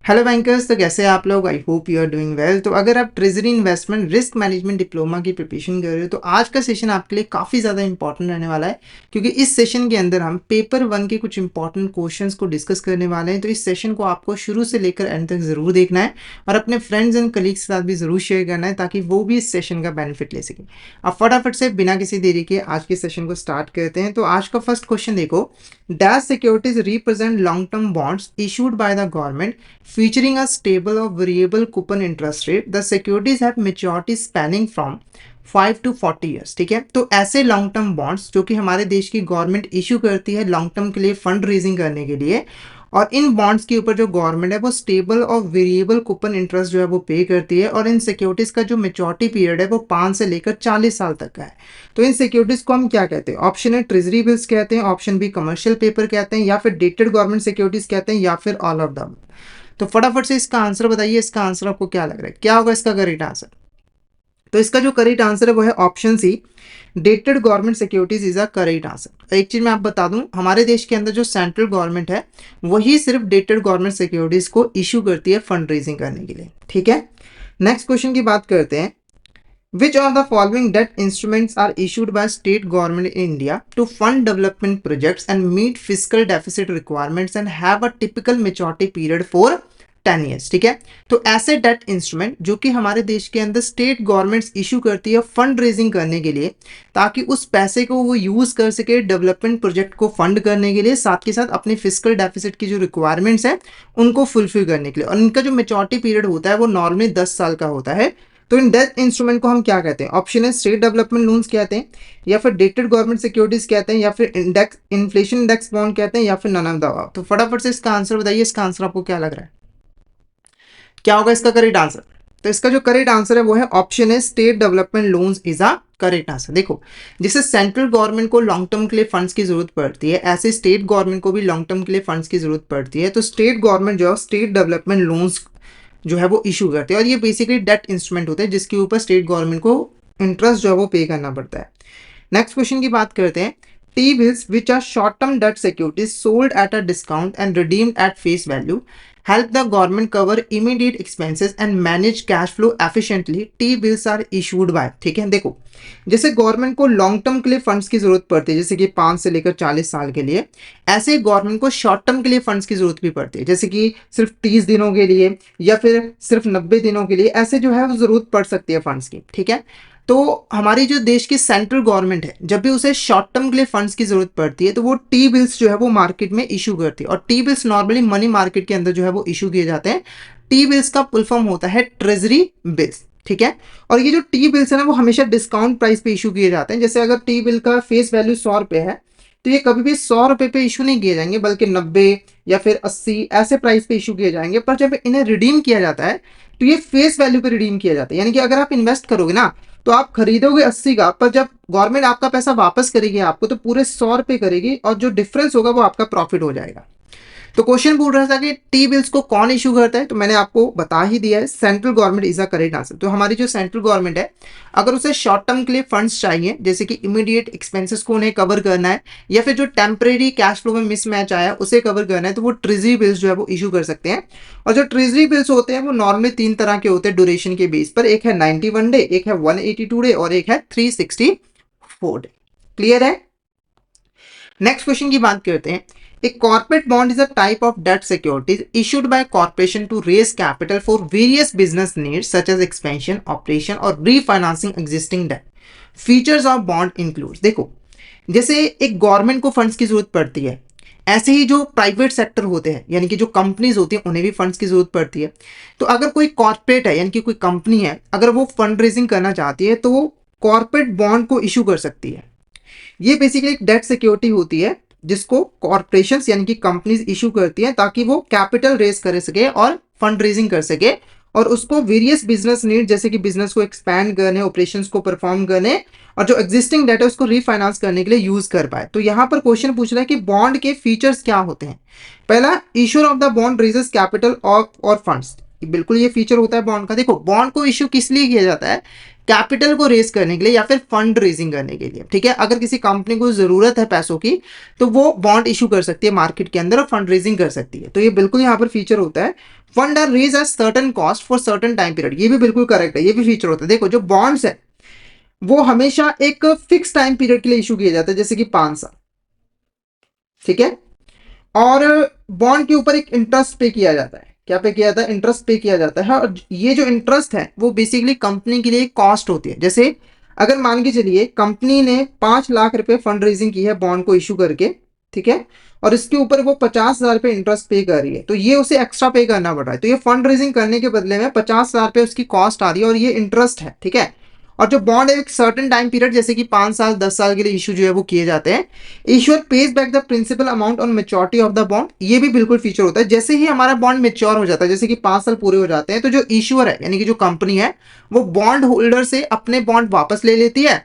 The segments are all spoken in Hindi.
Hello bankers. तो कैसे हैं आप लोग? I hope you are doing well. तो अगर आप treasury investment risk management diploma की प्रिपरेशन कर रहे हो तो आज का सेशन आपके लिए काफ़ी ज़्यादा इंपॉर्टेंट रहने वाला है, क्योंकि इस सेशन के अंदर हम पेपर 1 के कुछ इंपॉर्टेंट क्वेश्चंस को डिस्कस करने वाले हैं। तो इस सेशन को आपको शुरू से लेकर एंड तक ज़रूर देखना है और अपने फ्रेंड्स एंड कलीग्स के साथ भी ज़रूर शेयर करना है ताकि वो भी इस सेशन का बेनिफिट ले सकें। अब फटाफट से बिना किसी देरी के आज के सेशन को स्टार्ट करते हैं। तो आज का फर्स्ट क्वेश्चन देखो, dash securities represent long term bonds issued by the government featuring a stable of variable coupon interest rate. The securities have maturity spanning from 5 to 40 years। ठीक है, तो ऐसे लॉन्ग टर्म बॉन्ड्स जो कि हमारे देश की गवर्नमेंट इशू करती है लॉन्ग टर्म के लिए फंड रेजिंग करने के लिए, और इन बॉन्ड्स के ऊपर जो गवर्नमेंट है वो स्टेबल और वेरिएबल कूपन इंटरेस्ट जो है वो पे करती है, और इन सिक्योरिटीज का जो मेच्योरिटी पीरियड है वो 5 से लेकर 40 साल तक का है। तो इन सिक्योरिटीज को हम क्या कहते हैं? ऑप्शन है ट्रेजरी बिल्स कहते हैं, ऑप्शन बी कमर्शियल पेपर कहते हैं, या फिर डेटेड गवर्नमेंट सिक्योरिटीज कहते हैं, या फिर ऑल ऑफ द। तो फटाफट से इसका आंसर बताइए। इसका आंसर आपको क्या लग रहा है, क्या होगा इसका करेक्ट आंसर? तो इसका जो करेक्ट आंसर है वो है option C, dated government securities is a correct answer. एक चीज मैं आप बता दूं, हमारे देश के अंदर जो सेंट्रल गवर्नमेंट है वही सिर्फ डेटेड गवर्नमेंट सिक्योरिटीज को इशू करती है फंड रेजिंग करने के लिए। ठीक है, नेक्स्ट क्वेश्चन की बात करते हैं। Which of the following debt instruments are issued by state government in India to fund development projects and meet fiscal deficit requirements and have a typical maturity period for 10 years? ठीक है, तो ऐसे डेट इंस्ट्रूमेंट जो कि हमारे देश के अंदर स्टेट गवर्नमेंट्स इशू करती है फंड रेजिंग करने के लिए, ताकि उस पैसे को वो यूज कर सके डेवलपमेंट प्रोजेक्ट को फंड करने के लिए, साथ के साथ अपने फिजिकल डेफिसिट की जो रिक्वायरमेंट्स है उनको फुलफिल करने के लिए, और इनका जो मेच्योरिटी पीरियड होता है वो नॉर्मली 10 साल का होता है। तो इन डेट इंस्ट्रूमेंट को हम क्या कहते हैं? ऑप्शन है स्टेट डेवलपमेंट लोन्स कहते हैं, या फिर डेटेड गवर्नमेंट सिक्योरिटीज कहते हैं, या फिर इंडेक्स इन्फ्लेशन इंडेक्स बॉन्ड कहते हैं, या फिर नन ऑफ द अबव। तो फटाफट से इसका आंसर बताइए। इसका आंसर आपको क्या लग रहा है, क्या होगा इसका करेक्ट आंसर? तो इसका जो करेक्ट आंसर है वो है ऑप्शन है state development loans is a correct answer. देखो, जिससे सेंट्रल गवर्नमेंट को लॉन्ग टर्म के लिए फंड्स की जरूरत पड़ती है, ऐसे स्टेट गवर्नमेंट को भी लॉन्ग टर्म के लिए फंड्स की जरूरत पड़ती है। तो स्टेट गवर्नमेंट जो है स्टेट डेवलपमेंट लोन्स जो है वो इशू करते हैं, और ये बेसिकली डेट इंस्ट्रूमेंट होते हैं जिसके ऊपर स्टेट गवर्नमेंट को इंटरेस्ट जो है वो पे करना पड़ता है। नेक्स्ट क्वेश्चन की बात करते हैं। T bills which are short term debt securities sold at a discount and redeemed at face value help the government cover immediate expenses and manage cash flow efficiently। T bills are issued by। ठीक है, देखो जैसे गवर्नमेंट को लॉन्ग टर्म के लिए फंड्स की जरूरत पड़ती है, जैसे कि 5 से लेकर 40 साल के लिए, ऐसे गवर्नमेंट को शॉर्ट टर्म के लिए फंड्स की जरूरत भी पड़ती है, जैसे कि सिर्फ 30 दिनों के लिए या फिर सिर्फ 90 दिनों के लिए, ऐसे जो है वो जरूरत पड़ सकती है फंड्स की। ठीक है, तो हमारी जो देश की सेंट्रल गवर्नमेंट है जब भी उसे शॉर्ट टर्म के लिए फंड्स की जरूरत पड़ती है तो वो टी बिल्स जो है वो मार्केट में इशू करती है, और T bills normally money market के अंदर जो है वो इशू किए जाते हैं। टी बिल्स का फुल फॉर्म होता है ट्रेजरी बिल्स। ठीक है, और ये जो टी बिल्स है ना वो हमेशा डिस्काउंट प्राइस पे इशू किए जाते हैं। जैसे अगर टी बिल का फेस वैल्यू 100 रुपये है तो ये कभी भी 100 रुपये पे इशू नहीं किए जाएंगे, बल्कि 90 या फिर 80 ऐसे प्राइस पे इशू किए जाएंगे। पर जब इन्हें रिडीम किया जाता है तो ये फेस वैल्यू पे रिडीम किया जाता है, यानी कि अगर आप इन्वेस्ट करोगे ना तो आप खरीदोगे 80 का, पर जब गवर्नमेंट आपका पैसा वापस करेगी आपको तो पूरे 100 रुपये करेगी, और जो डिफरेंस होगा वो आपका प्रॉफिट हो जाएगा। तो क्वेश्चन पूछ रहा था कि टी बिल्स को कौन इशू करता है, तो मैंने आपको बता ही दिया है, central government is a correct answer. तो हमारी जो सेंट्रल गवर्नमेंट है अगर उसे शॉर्ट टर्म के लिए फंड्स चाहिए, जैसे कि इमीडिएट एक्सपेंसेस को उन्हें कवर करना है, या फिर जो टेम्परेरी कैश फ्लो में मिसमैच आया उसे कवर करना है, तो वो ट्रेजरी बिल्स जो है वो इशू कर सकते हैं। और जो ट्रेजरी बिल्स होते हैं वो नॉर्मली 3 तरह के होते हैं ड्यूरेशन के बेस पर, एक है 91 डे, एक है 182 डे, और एक है 364 डे। क्लियर है? नेक्स्ट क्वेश्चन की बात करते हैं। A corporate bond is a type of debt securities issued by a corporation to raise capital for various business needs such as expansion, operation or refinancing existing debt. Features of bond includes। देखो, जैसे एक गवर्नमेंट को फंड्स की जरूरत पड़ती है, ऐसे ही जो प्राइवेट सेक्टर होते हैं यानी कि जो कंपनीज होती हैं उन्हें भी फंड्स की जरूरत पड़ती है। तो अगर कोई कॉर्पोरेट है यानी कि कोई कंपनी है, अगर वो फंड रेजिंग करना चाहती है तो वो कॉर्पोरेट बॉन्ड को इशू कर सकती है। ये बेसिकली एक डेट सिक्योरिटी होती है जिसको कॉर्पोरेशंस यानी कि कंपनीज इशू करती हैं ताकि वो कैपिटल रेज कर सके और फंड रेजिंग कर सके, और उसको वेरियस बिजनेस नीड जैसे कि बिजनेस को एक्सपैंड करने, ऑपरेशंस को परफॉर्म करने, और जो एग्जिस्टिंग डेट है उसको रीफाइनेंस करने के लिए यूज कर पाए। तो यहाँ पर क्वेश्चन पूछ रहा है कि बॉन्ड के फीचर्स क्या होते हैं। पहला, issuer of the bond raises capital और फंड्स। बिल्कुल ये फीचर होता है बॉन्ड का। देखो बॉन्ड को इश्यू किस लिए किया जाता है, कैपिटल को रेज करने के लिए या फिर फंड रेजिंग करने के लिए, ठीक है। अगर किसी कंपनी को जरूरत है पैसों की तो वो बॉन्ड इशू कर सकती है मार्केट के अंदर और फंड रेजिंग कर सकती है। तो ये बिल्कुल यहाँ पर फीचर होता है। Fund are raise at certain cost for certain time period, ये भी बिल्कुल करेक्ट है, ये भी फीचर होता है। देखो जो बॉन्ड्स है वो हमेशा एक फिक्स टाइम पीरियड के लिए इशू किया जाता है, जैसे कि 5 साल, ठीक है। और बॉन्ड के ऊपर एक इंटरेस्ट पे किया जाता है। क्या पे किया जाता है, इंटरेस्ट पे किया जाता है। और ये जो इंटरेस्ट है वो बेसिकली कंपनी के लिए कॉस्ट होती है। जैसे अगर मान के चलिए कंपनी ने 5 लाख रुपए फंड रेजिंग की है बॉन्ड को इशू करके, ठीक है, और इसके ऊपर वो 50,000 रुपए इंटरेस्ट पे कर रही है, तो ये उसे एक्स्ट्रा पे करना पड़ रहा है। तो ये फंड रेजिंग करने के बदले में 50,000 रुपए उसकी कॉस्ट आ रही है और ये इंटरेस्ट है, ठीक है। और जो बॉन्ड है एक सर्टेन टाइम पीरियड जैसे कि 5 साल 10 साल के लिए इशू जो है वो किए जाते हैं। Issuer pays back the principal amount on maturity of the bond, ये भी बिल्कुल फीचर होता है। जैसे ही हमारा बॉन्ड मेच्योर हो जाता है, जैसे कि 5 साल पूरे हो जाते हैं, तो जो इश्यूअर है यानी कि जो कंपनी है वो बॉन्ड होल्डर से अपने बॉन्ड वापस ले लेती है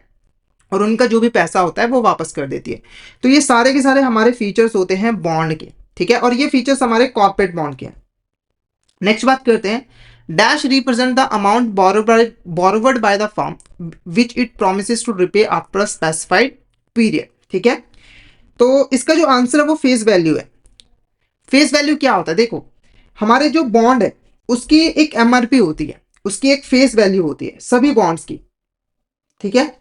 और उनका जो भी पैसा होता है वो वापस कर देती है। तो ये सारे के सारे हमारे फीचर्स होते हैं बॉन्ड के, ठीक है। और ये फीचर्स हमारे कॉर्पोरेट बॉन्ड के हैं। नेक्स्ट बात करते हैं, dash represent the amount borrowed by the firm which it promises to repay after a specified period, ठीक है। तो इसका जो आंसर है वो फेस वैल्यू है। फेस वैल्यू क्या होता है, देखो हमारे जो बॉन्ड है उसकी एक एमआरपी होती है, उसकी एक फेस वैल्यू होती है सभी बॉन्ड्स की, ठीक है।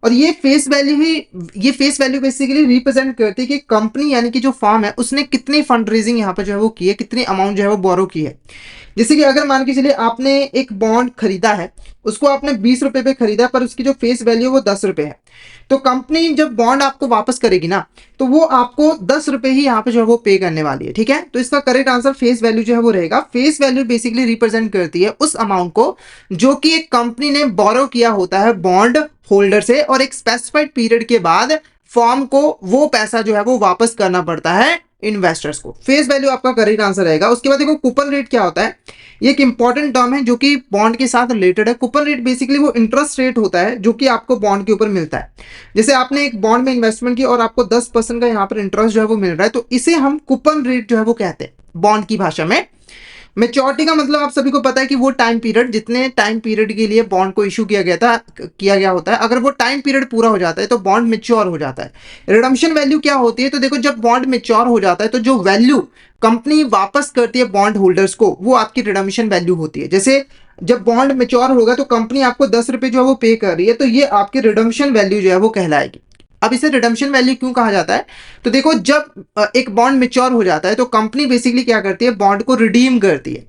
और ये फेस वैल्यू बेसिकली रिप्रेजेंट करती है कि कंपनी यानी कि जो फर्म है उसने कितनी फंड रेजिंग यहाँ पे जो है वो की है, कितनी अमाउंट जो है वो बोरो की है। जैसे कि अगर मान के चलिए आपने एक बॉन्ड खरीदा है, उसको आपने 20 रुपए पे खरीदा पर उसकी जो फेस वैल्यू है वो 10 रुपए है, तो कंपनी जब बॉन्ड आपको वापस करेगी ना तो वो आपको 10 रुपए ही यहाँ पे जो है वो पे करने वाली है, ठीक है। तो इसका करेक्ट आंसर फेस वैल्यू जो है वो रहेगा। फेस वैल्यू बेसिकली रिप्रेजेंट करती है उस अमाउंट को जो कि एक कंपनी ने बोरो किया होता है बॉन्ड होल्डर से और एक स्पेसिफाइड पीरियड के बाद फॉर्म को वो पैसा जो है वो वापस करना पड़ता है इन्वेस्टर्स को। फेस वैल्यू आपका करेक्ट आंसर रहेगा। उसके बाद देखो कूपन रेट क्या होता है, ये एक इंपॉर्टेंट टर्म है जो कि बॉन्ड के साथ रिलेटेड है। कूपन रेट बेसिकली वो इंटरेस्ट रेट होता है जो कि आपको बॉन्ड के ऊपर मिलता है। जैसे आपने एक बॉन्ड में इन्वेस्टमेंट की और आपको 10% का यहाँ पर इंटरेस्ट जो है वो मिल रहा है, तो इसे हम कूपन रेट जो है वो कहते हैं बॉन्ड की भाषा में। मेच्योरिटी का मतलब आप सभी को पता है कि वो टाइम पीरियड, जितने टाइम पीरियड के लिए बॉन्ड को इशू किया गया होता है, अगर वो टाइम पीरियड पूरा हो जाता है तो बॉन्ड मेच्योर हो जाता है। रिडम्पशन वैल्यू क्या होती है, तो देखो जब बॉन्ड मेच्योर हो जाता है तो जो वैल्यू कंपनी वापस करती है बॉन्ड होल्डर्स को वो आपकी रिडम्पशन वैल्यू होती है। जैसे जब बॉन्ड मेच्योर होगा तो कंपनी आपको 10 रुपए जो है वो पे कर रही है, तो ये आपकी रिडम्पशन वैल्यू जो है वो कहलाएगी। अब इसे रिडम्पशन वैल्यू क्यों कहा जाता है, तो देखो जब एक बॉन्ड मेच्योर हो जाता है तो कंपनी बेसिकली क्या करती है, बॉन्ड को रिडीम करती है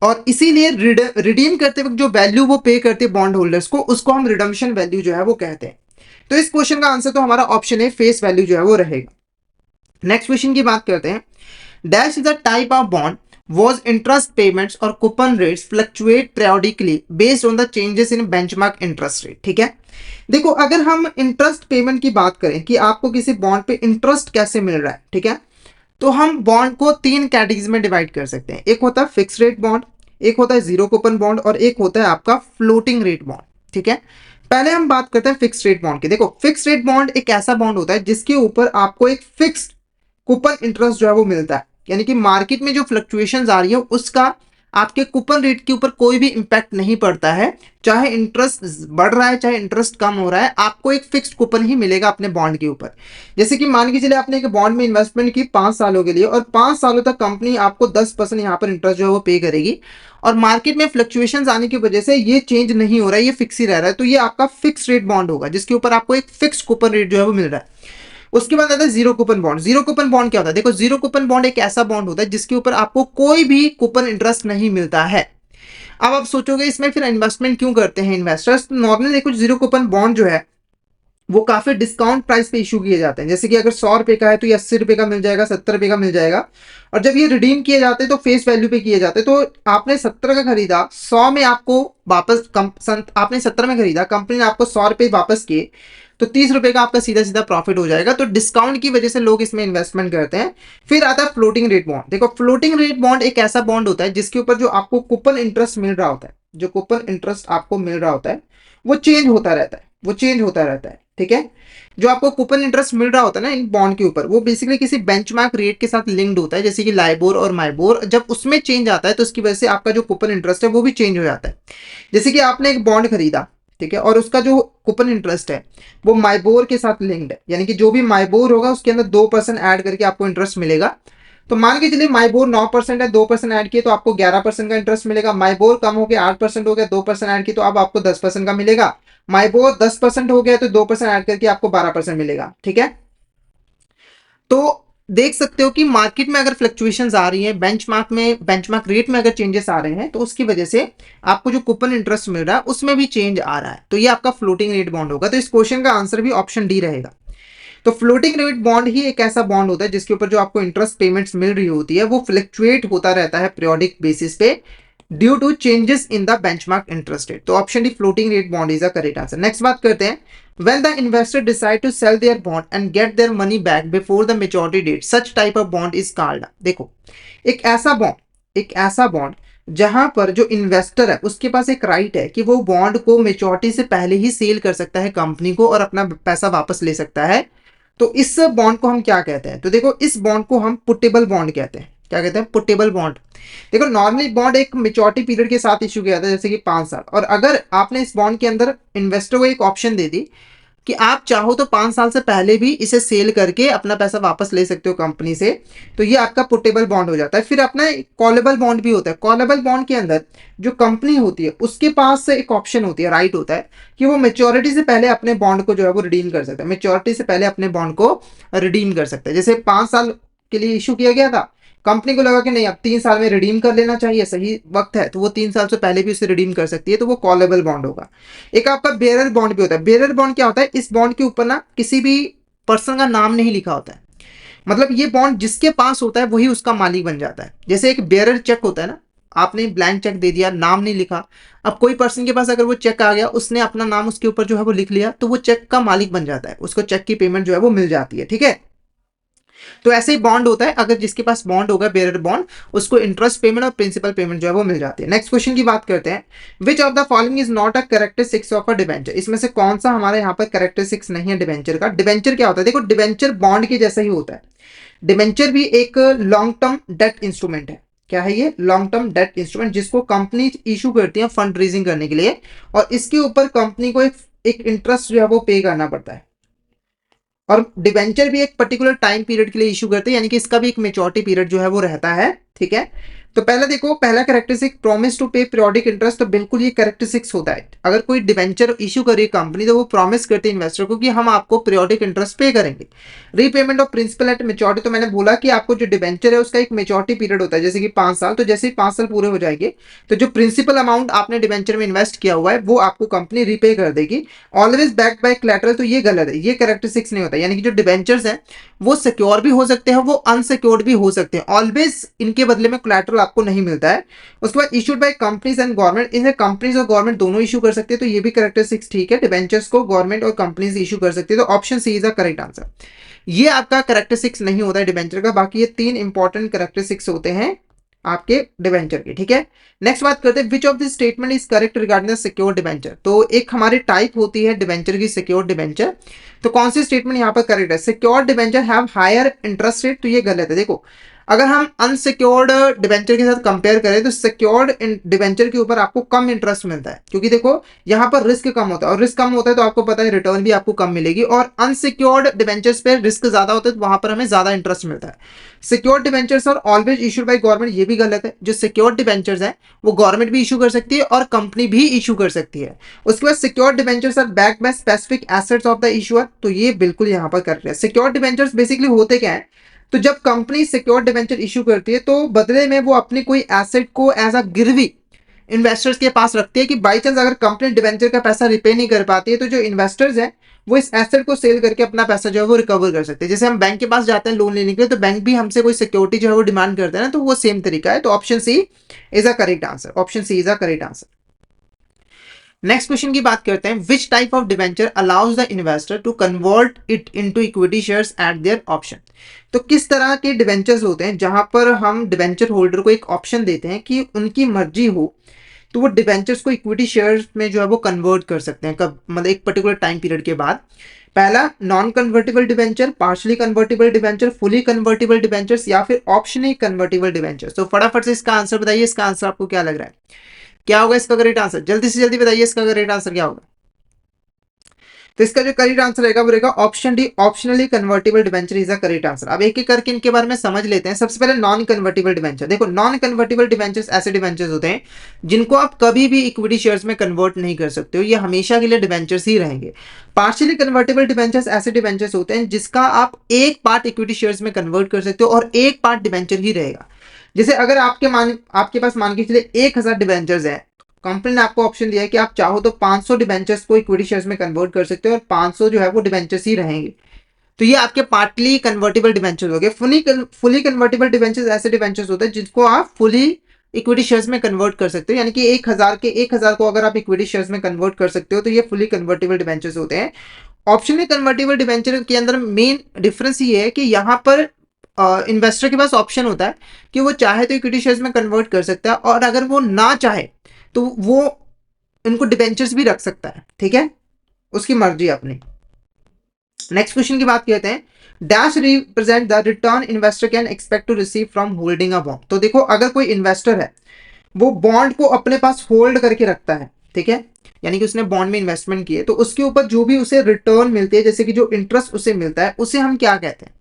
और इसीलिए रिडीम करते वक्त जो वैल्यू वो पे करते हैं बॉन्ड होल्डर्स को, उसको हम रिडम्पशन वैल्यू जो है वो कहते हैं। तो इस क्वेश्चन का आंसर तो हमारा ऑप्शन है फेस वैल्यू जो है वो रहेगा। नेक्स्ट क्वेश्चन की बात करते हैं, dash is the type of bond was interest payments और coupon rates fluctuate periodically based on the changes in benchmark interest rate, ठीक है। देखो अगर हम इंटरेस्ट पेमेंट की बात करें कि आपको किसी बॉन्ड पे इंटरेस्ट कैसे मिल रहा है, ठीक है, तो हम बॉन्ड को 3 कैटेगरीज में डिवाइड कर सकते हैं। एक होता है फिक्स रेट बॉन्ड, एक होता है जीरो कूपन बॉन्ड और एक होता है आपका फ्लोटिंग रेट बॉन्ड, ठीक है। पहले हम बात करते हैं फिक्स रेट बॉन्ड की। देखो फिक्स रेट बॉन्ड एक ऐसा बॉन्ड होता है जिसके ऊपर आपको एक फिक्स कूपन इंटरेस्ट जो है वो मिलता है, यानी कि मार्केट में जो फ्लक्चुएशंस आ रही है उसका आपके कूपन रेट के ऊपर कोई भी इंपैक्ट नहीं पड़ता है। चाहे इंटरेस्ट बढ़ रहा है चाहे इंटरेस्ट कम हो रहा है, आपको एक फिक्स्ड कूपन ही मिलेगा अपने बॉन्ड के ऊपर। जैसे कि मान के चलिए आपने एक बॉन्ड में इन्वेस्टमेंट की 5 सालों के लिए और 5 सालों तक कंपनी आपको 10% यहाँ पर इंटरेस्ट जो है वो पे करेगी और मार्केट में फ्लक्चुएशंस आने की वजह से ये चेंज नहीं हो रहा है, ये फिक्स ही रह रहा है, तो ये आपका फिक्स रेट बॉन्ड होगा जिसके ऊपर आपको एक फिक्स कूपन रेट जो है वो मिल रहा है। उसके बाद आता है zero coupon bond. Zero coupon bond क्या होता है, देखो जीरो कूपन बॉन्ड एक ऐसा बॉन्ड होता है जिसके ऊपर आपको कोई भी कूपन इंटरेस्ट नहीं मिलता है। अब आप सोचोगे इसमें फिर इन्वेस्टमेंट क्यों करते हैं इन्वेस्टर्स, नॉर्मली देखो जीरो कूपन बॉन्ड जो है वो काफी डिस्काउंट प्राइस पे इशू किए जाते हैं। जैसे कि अगर 100 रुपए का है तो ये 80 रुपए का मिल जाएगा, 70 रुपए का मिल जाएगा। और जब ये रिडीम किए जाते हैं तो फेस वैल्यू पे किए जाते हैं। तो आपने 70 का खरीदा, 100 में आपको वापस आपने 70 में खरीदा, कंपनी ने आपको 100 रुपए वापस किए, तो 30 रुपए का आपका सीधा सीधा प्रॉफिट हो जाएगा। तो डिस्काउंट की वजह से लोग इसमें इन्वेस्टमेंट करते हैं। फिर आता है फ्लोटिंग रेट बॉन्ड। देखो फ्लोटिंग रेट बॉन्ड एक ऐसा बॉन्ड होता है जिसके ऊपर जो आपको कूपन इंटरेस्ट मिल रहा होता है, जो कूपन इंटरेस्ट आपको मिल रहा होता है वो चेंज होता रहता है, वो चेंज होता रहता है, ठीक है। जो आपको कूपन इंटरेस्ट मिल रहा होता है ना इन बॉन्ड के ऊपर, वो बेसिकली किसी बेंचमार्क रेट के साथ लिंक्ड होता है, जैसे कि लाइबोर और माइबोर। जब उसमें चेंज आता है तो उसकी वजह से आपका जो कूपन इंटरेस्ट है वो भी चेंज हो जाता है। जैसे कि आपने एक बॉन्ड खरीदा, ठीक है, और उसका जो कूपन इंटरेस्ट है वो माइबोर के साथ लिंक्ड है, यानी कि जो भी माइबोर होगा उसके अंदर 2% ऐड करके आपको इंटरेस्ट मिलेगा। तो मान के चलिए माइबोर 9% है, 2% ऐड किए तो आपको 11% का इंटरेस्ट मिलेगा। माइबोर कम हो गया, 8% हो गया, 2% ऐड किए तो अब आपको 10% का मिलेगा। माइबोर 10% हो गया तो 2% ऐड करके आपको 12% मिलेगा, ठीक है। तो देख सकते हो कि मार्केट में अगर फ्लक्चुएशंस आ रही है, बेंचमार्क रेट में अगर चेंजेस आ रहे हैं, तो उसकी वजह से आपको जो कूपन इंटरेस्ट मिल रहा है उसमें भी चेंज आ रहा है। तो ये आपका फ्लोटिंग रेट बॉन्ड होगा। तो इस क्वेश्चन का आंसर भी ऑप्शन डी रहेगा। तो फ्लोटिंग रेट बॉन्ड ही एक ऐसा बॉन्ड होता है जिसके ऊपर जो आपको इंटरेस्ट पेमेंट्स मिल रही होती है वो फ्लक्चुएट होता रहता है पीरियोडिक बेसिस पे, due to changes in the benchmark interest rate. तो option D floating rate bond is the correct answer. Next बात करते हैं, when the investor decide to sell their bond and get their money back before the maturity date, such type of bond is called। देखो, एक ऐसा बॉन्ड जहां पर जो इन्वेस्टर है उसके पास एक राइट है कि वो बॉन्ड को मेच्योरिटी से पहले ही सेल कर सकता है कंपनी को और अपना पैसा वापस ले सकता है। तो इस बॉन्ड को हम क्या कहते हैं? तो देखो, इस बॉन्ड को हम पुटेबल बॉन्ड कहते हैं। क्या कहते हैं? Puttable bond. देखो, नॉर्मली बॉन्ड एक मेच्योरिटी पीरियड के साथ इशू किया जाता है, जैसे कि 5 साल। और अगर आपने इस बॉन्ड के अंदर इन्वेस्टर को एक ऑप्शन दे दी कि आप चाहो तो 5 साल से पहले भी इसे सेल करके अपना पैसा वापस ले सकते हो कंपनी से, तो ये आपका पुटेबल बॉन्ड हो जाता है। फिर अपना कॉलेबल बॉन्ड भी होता है। कॉलेबल बॉन्ड के अंदर जो कंपनी होती है उसके पास से एक ऑप्शन होती है, राइट होता है कि वो मेच्योरिटी से पहले अपने बॉन्ड को जो है वो रिडीम कर सकता है। मेच्योरिटी से पहले अपने बॉन्ड को रिडीम कर सकता है। जैसे 5 साल के लिए इशू किया गया था, कंपनी को लगा कि नहीं अब 3 साल में रिडीम कर लेना चाहिए, सही वक्त है, तो वो 3 साल से पहले भी उसे रिडीम कर सकती है, तो वो कॉलेबल बॉन्ड होगा। एक आपका बेरर बॉन्ड भी होता है। बेरर बॉन्ड क्या होता है? इस बॉन्ड के ऊपर ना किसी भी पर्सन का नाम नहीं लिखा होता है। मतलब ये बॉन्ड जिसके पास होता है वही उसका मालिक बन जाता है। जैसे एक बेरर चेक होता है ना, आपने ब्लैंक चेक दे दिया, नाम नहीं लिखा। अब कोई पर्सन के पास अगर वो चेक आ गया, उसने अपना नाम उसके ऊपर जो है वो लिख लिया, तो वो चेक का मालिक बन जाता है, उसको चेक की पेमेंट जो है वो मिल जाती है, ठीक है। तो ऐसे ही बॉन्ड होता है, अगर जिसके पास बॉन्ड होगा बेरर बॉन्ड, उसको इंटरेस्ट पेमेंट और प्रिंसिपल पेमेंट जो है वो मिल जाती है। नेक्स्ट क्वेश्चन की बात करते हैं, which of the following is not a characteristics of a debenture. इसमें से कौन सा हमारे यहाँ पर कैरेक्टरिस्टिक्स नहीं है डिबेंचर का? डिबेंचर क्या होता है? देखो, डिबेंचर बॉन्ड के जैसा ही होता है। डिबेंचर भी एक लॉन्ग टर्म डेट इंस्ट्रूमेंट है। क्या है ये? लॉन्ग टर्म डेट इंस्ट्रूमेंट, जिसको कंपनी इशू करती है फंड रेजिंग करने के लिए, और इसके ऊपर कंपनी को एक इंटरेस्ट जो है वो पे करना पड़ता है। और डिबेंचर भी एक पर्टिकुलर टाइम पीरियड के लिए इशू करते हैं, यानी कि इसका भी एक मेच्योरिटी पीरियड जो है वो रहता है, ठीक है। तो पहले देखो, पहला कैरेक्टरिस्टिक प्रॉमिस टू पे पीरियोडिक इंटरेस्ट, तो बिल्कुल ये कैरेक्टरिस्टिक्स होता है। अगर कोई डिबेंचर इशू करे कंपनी, तो वो प्रॉमिस करते हैं इन्वेस्टर को कि हम आपको पीरियोडिक इंटरेस्ट पे करेंगे। Repayment of principal at maturity, तो मैंने बोला कि आपको जो डिबेंचर है उसका एक मेच्योरिटी पीरियड होता है, जैसे कि 5 साल। तो जैसे ही 5 साल पूरे हो जाएंगे तो जो प्रिंसिपल अमाउंट आपने डिबेंचर में इन्वेस्ट किया हुआ है वो आपको कंपनी रीपे कर देगी। ऑलवेज बैक्ड बाय कोलैटरल, तो ये गलत है, ये कैरेक्टरिस्टिक्स नहीं होता। यानी कि जो डिबेंचर्स हैं वो सिक्योर भी हो सकते हैं, वो अनसिक्योर्ड भी हो सकते हैं। ऑलवेज इनके बदले में कोलैटरल आपको नहीं मिलता है। उसके बाद issued by companies and government, इन्हें कंपनीज और गवर्नमेंट दोनों इशू कर सकते हैं, तो ये भी कैरेक्टरिस्टिक्स ठीक है। डिबेंचर्स को गवर्नमेंट और कंपनीज इशू कर सकते हैं, तो option C is the correct answer. ये आपका कैरेक्टरिस्टिक्स नहीं होता है डिबेंचर का। बाकी ये 3 इंपॉर्टेंट कैरेक्टरिस्टिक्स होते हैं आपके डिबेंचर के, ठीक है। नेक्स्ट बात करते हैं, which of this statement is correct regarding the secure debenture. तो एक हमारी टाइप होती है डिबेंचर की, सिक्योर डिबेंचर। तो कौन सी स्टेटमेंट यहाँ पर करेक्ट है? Secure debenture have higher interest rate, तो ये गलत है। देखो, अगर हम अनसिक्योर्ड डिबेंचर के साथ कंपेयर करें तो सिक्योर्ड डिबेंचर के ऊपर आपको कम इंटरेस्ट मिलता है, क्योंकि देखो यहाँ पर रिस्क कम होता है, और रिस्क कम होता है तो आपको पता है रिटर्न भी आपको कम मिलेगी। और अनसिक्योर्ड डिबेंचर्स पे रिस्क ज्यादा होता है तो वहां पर हमें ज्यादा इंटरेस्ट मिलता है। Secured debentures are always issued by government, ये भी गलत है। जो सिक्योर्ड डिबेंचर्स हैं वो गवर्नमेंट भी इशू कर सकती है और कंपनी भी इशू कर सकती है। उसके बाद secured debentures are backed by specific assets of the issuer, तो ये बिल्कुल यहाँ पर करेक्ट है। सिक्योर्ड डिबेंचर्स बेसिकली होते क्या है? तो जब कंपनी सिक्योर्ड डिबेंचर इशू करती है तो बदले में वो अपनी कोई एसेट को एज अ गिरवी इन्वेस्टर्स के पास रखती है, कि बाई चांस अगर कंपनी डिबेंचर का पैसा रिपे नहीं कर पाती है तो जो इन्वेस्टर्स हैं वो इस एसेट को सेल करके अपना पैसा जो है वो रिकवर कर सकते हैं। जैसे हम बैंक के पास जाते हैं लोन लेने के लिए, तो बैंक भी हमसे कोई सिक्योरिटी जो है वो डिमांड करते हैं ना, तो वो सेम तरीका है। तो option C is a correct answer. Option C is a correct answer. Next question की बात करते हैं, which type of debenture allows the investor to convert it into equity shares at their option. तो किस तरह के डिबेंचर्स होते हैं जहां पर हम डिबेंचर होल्डर को एक ऑप्शन देते हैं कि उनकी मर्जी हो तो वो डिबेंचर्स को इक्विटी शेयर्स में जो है वो कन्वर्ट कर सकते हैं, कब मतलब एक पर्टिकुलर टाइम पीरियड के बाद। पहला non convertible debenture, partially convertible debenture, fully convertible debentures या फिर ऑप्शनली कन्वर्टेबल डिबेंचर। तो फटाफट से इसका आंसर बताइए, इसका आंसर आपको क्या लग रहा है, क्या होगा इसका करेक्ट आंसर, जल्दी से जल्दी बताइए इसका करेक्ट आंसर क्या होगा। तो इसका जो करेक्ट आंसर रहेगा वो रहेगा option D, optionally convertible debenture is the correct answer. अब एक एक करके इनके बारे में समझ लेते हैं। सबसे पहले नॉन कन्वर्टेबल डिबेंचर। देखो नॉन कन्वर्टेबल डिबेंचर्स ऐसे डिबेंचर्स होते हैं जिनको आप कभी भी इक्विटी शेयर्स में कन्वर्ट नहीं कर सकते हो, ये हमेशा के लिए डिबेंचर्स ही रहेंगे। पार्शियली कन्वर्टेबल डिबेंचर्स ऐसे डिबेंचर्स होते हैं जिसका आप एक पार्ट इक्विटी शेयर्स में कन्वर्ट कर सकते हो और एक पार्ट डिबेंचर ही रहेगा। जैसे अगर आपके पास मान के चलिए 1000 डिबेंचर्स है, कंपनी ने आपको ऑप्शन दिया है कि आप चाहो तो 500 डिबेंचर्स को इक्विटी शेयर्स में कन्वर्ट कर सकते हो और 500 जो है वो डिबेंचर्स ही रहेंगे। तो ये आपके पार्टली कन्वर्टेबल डिबेंचर्स हो गए। फुली कन्वर्टेबल डिबेंचर्स ऐसे डिबेंचर्स होते हैं जिनको आप फुली इक्विटी शेयर्स में कन्वर्ट कर सकते हो, यानी कि 1000 को अगर आप इक्विटी शेयर्स में कन्वर्ट कर सकते हो तो ये फुली कन्वर्टेबल डिबेंचर्स होते हैं। ऑप्शनली कन्वर्टेबल डिबेंचर के अंदर मेन डिफरेंस ये है कि यहाँ पर इन्वेस्टर के पास ऑप्शन होता है कि वो चाहे तो इक्विटी शेयर्स में कन्वर्ट कर सकता है और अगर वो ना चाहे तो वो इनको डिबेंचर्स भी रख सकता है, ठीक है, उसकी मर्जी अपनी। नेक्स्ट क्वेश्चन की बात करते हैं, dash represent the return investor can expect to receive from holding a bond. तो देखो अगर कोई इन्वेस्टर है वो बॉन्ड को अपने पास होल्ड करके रखता है, ठीक है, यानी कि उसने बॉन्ड में इन्वेस्टमेंट की है, तो उसके ऊपर जो भी उसे रिटर्न मिलती है, जैसे कि जो इंटरेस्ट उसे मिलता है, उसे हम क्या कहते हैं।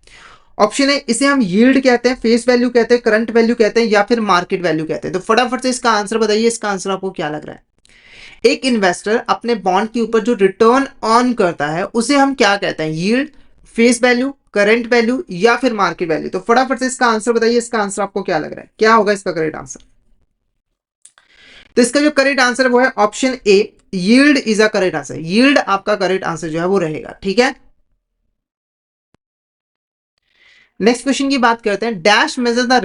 ऑप्शन है इसे हम यील्ड कहते हैं, फेस वैल्यू कहते हैं, करंट वैल्यू कहते हैं या फिर मार्केट वैल्यू कहते हैं। तो फटाफट से इसका आंसर बताइए, इसका आंसर आपको क्या लग रहा है। एक इन्वेस्टर अपने बॉन्ड के ऊपर जो रिटर्न अर्न करता है उसे हम क्या कहते हैं, yield, face value, current value या फिर मार्केट वैल्यू। तो फटाफट से इसका आंसर बताइए, इसका आंसर आपको क्या लग रहा है, क्या होगा इसका करेक्ट आंसर। तो इसका जो करेक्ट आंसर है वो है option A, yield is a correct answer. Yield आपका करेक्ट आंसर जो है वो रहेगा, ठीक है। नेक्स्ट क्वेश्चन की बात करते हैं, dash measure the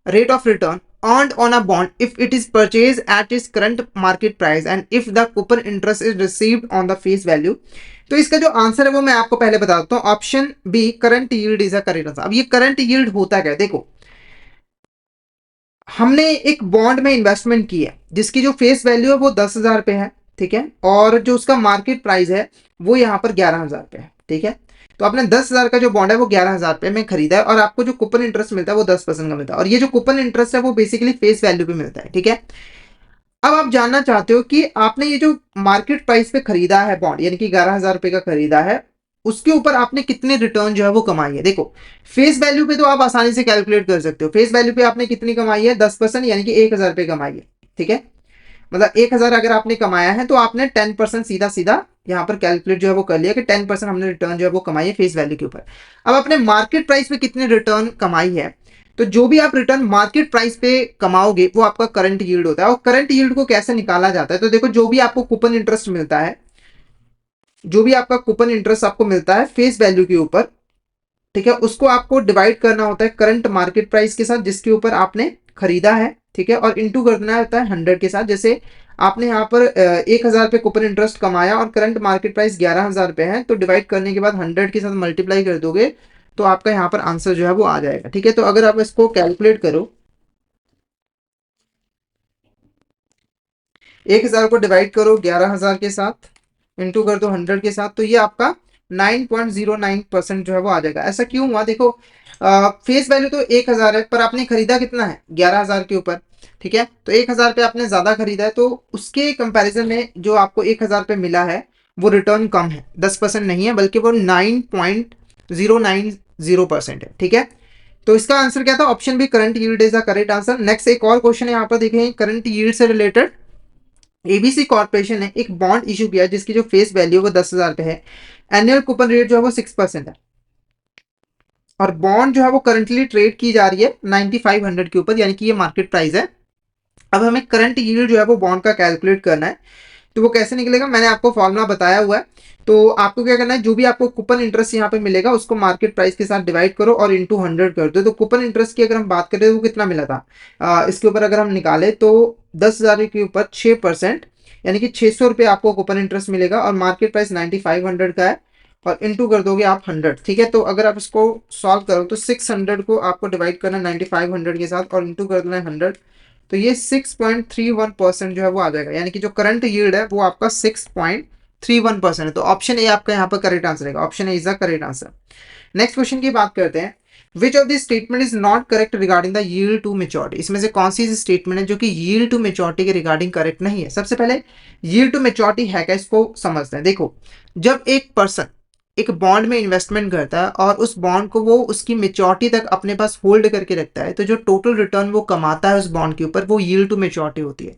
rate of return earned on a bond if it is purchased at its current market price and if the coupon interest is received on the face value। तो इसका जो आंसर है वो मैं आपको पहले बता देता हूँ, option B current yield is a correct answer. अब ये करंट यील्ड होता क्या है, देखो हमने एक बॉन्ड में इन्वेस्टमेंट की है जिसकी जो फेस वैल्यू है वो 10,000 पे है, ठीक है, और जो उसका मार्केट प्राइस है वो यहाँ पर 11,000 पे है, ठीक है। तो आपने 10,000 का जो बॉन्ड है वो 11,000 पे में खरीदा है और आपको जो कूपन इंटरेस्ट मिलता है वो 10% का मिलता है और ये जो कूपन इंटरेस्ट है वो बेसिकली फेस वैल्यू पे मिलता है, ठीक है। अब आप जानना चाहते हो कि आपने ये जो मार्केट प्राइस पे खरीदा है बॉन्ड, यानी कि 11,000 रुपए का खरीदा है, उसके ऊपर आपने कितने रिटर्न जो है वो कमाई है। देखो फेस वैल्यू पे तो आप आसानी से कैलकुलेट कर सकते हो, फेस वैल्यू पे आपने कितनी कमाई है, 10%, यानी कि 1,000 रुपए कमाई है, ठीक है। मतलब 1,000 अगर आपने कमाया है तो आपने 10% सीधा सीधा यहाँ पर कैलकुलेट जो है वो कर लिया कि 10% हमने रिटर्न जो है वो कमाई है फेस वैल्यू के ऊपर। अब अपने मार्केट प्राइस पे कितने रिटर्न कमाई है, तो जो भी आप रिटर्न मार्केट प्राइस पे कमाओगे वो आपका करंट यील्ड होता है। और करंट यील्ड को कैसे निकाला जाता है, तो देखो जो भी आपको कूपन इंटरेस्ट मिलता है, जो भी आपका कूपन इंटरेस्ट आपको मिलता है फेस वैल्यू के ऊपर, ठीक है, उसको आपको डिवाइड करना होता है करंट मार्केट प्राइस के साथ जिसके ऊपर आपने खरीदा है, ठीक है, और इंटू करना होता है 100 के साथ। जैसे आपने यहाँ पर 1,000 पे कूपन इंटरेस्ट कमाया और करंट मार्केट प्राइस 11,000 पे है, तो डिवाइड करने के बाद 100 के साथ मल्टीप्लाई कर दोगे तो आपका यहाँ पर आंसर जो है वो आ जाएगा, ठीक है। तो अगर आप इसको कैलकुलेट करो, 1,000 को डिवाइड करो 11,000 के साथ, इंटू कर दो 100 के साथ, तो ये आपका 9.09% जो है वो आ जाएगा। ऐसा क्यों हुआ, देखो फेस वैल्यू तो 1,000 है पर आपने खरीदा कितना है 11,000 के ऊपर, ठीक है, तो 1,000 पे आपने ज्यादा खरीदा है तो उसके कंपैरिजन में जो आपको 1,000 पे मिला है वो रिटर्न कम है, 10% नहीं है बल्कि वो 9.090% है, ठीक है। तो इसका आंसर क्या था, option B current yield is the correct answer. Next एक और क्वेश्चन है यहाँ पर देखें, करंट यील्ड से रिलेटेड। एबीसी कॉर्पोरेशन ने एक बॉन्ड इशू किया जिसकी जो फेस वैल्यू वो 10,000 पे है, एनुअल कूपन रेट जो है वो 6% है और बॉन्ड जो है वो करंटली ट्रेड की जा रही है 9,500 के ऊपर, यानी कि ये मार्केट प्राइस है। अब हमें करंट यील्ड जो है वो बॉन्ड का कैलकुलेट करना है, तो वो कैसे निकलेगा, मैंने आपको फॉर्मूला बताया हुआ है। तो आपको क्या करना है, जो भी आपको कूपन इंटरेस्ट यहाँ पे मिलेगा उसको मार्केट प्राइस के साथ डिवाइड करो और इंटू 100 कर दो। तो कूपन इंटरेस्ट की अगर हम बात करें तो वो कितना मिला था, इसके ऊपर अगर हम निकाले तो 10,000 के ऊपर 6%, यानी कि 600 रुपये आपको कूपन इंटरेस्ट मिलेगा और मार्केट प्राइस 9,500 का है और इंटू कर दोगे आप 100, ठीक है। तो अगर आप इसको सॉल्व करो तो 600 को आपको डिवाइड करना 9,500 के साथ और इंटू कर देना है 100, तो ये 6.31% जो है वो आ जाएगा, यानी कि जो करंट यील्ड है वो आपका 31% है। तो ऑप्शन ए आपका यहाँ पर करेक्ट आंसर रहेगा, option A is the correct answer. Next question की बात करते हैं, which of this statement is not correct regarding the yield to maturity. इसमें से कौन सी स्टेटमेंट है जो कि यील्ड टू मेच्योरिटी के रिगार्डिंग करेक्ट नहीं है। सबसे पहले यील्ड टू मेच्योरिटी है क्या, इसको समझते हैं। देखो, जब एक पर्सन एक बॉन्ड में इन्वेस्टमेंट करता है और उस बॉन्ड को वो उसकी मेच्योरिटी तक अपने पास होल्ड करके रखता है, तो जो टोटल रिटर्न वो कमाता है उस बॉन्ड के ऊपर, वो यील्ड टू मेच्योरिटी होती है।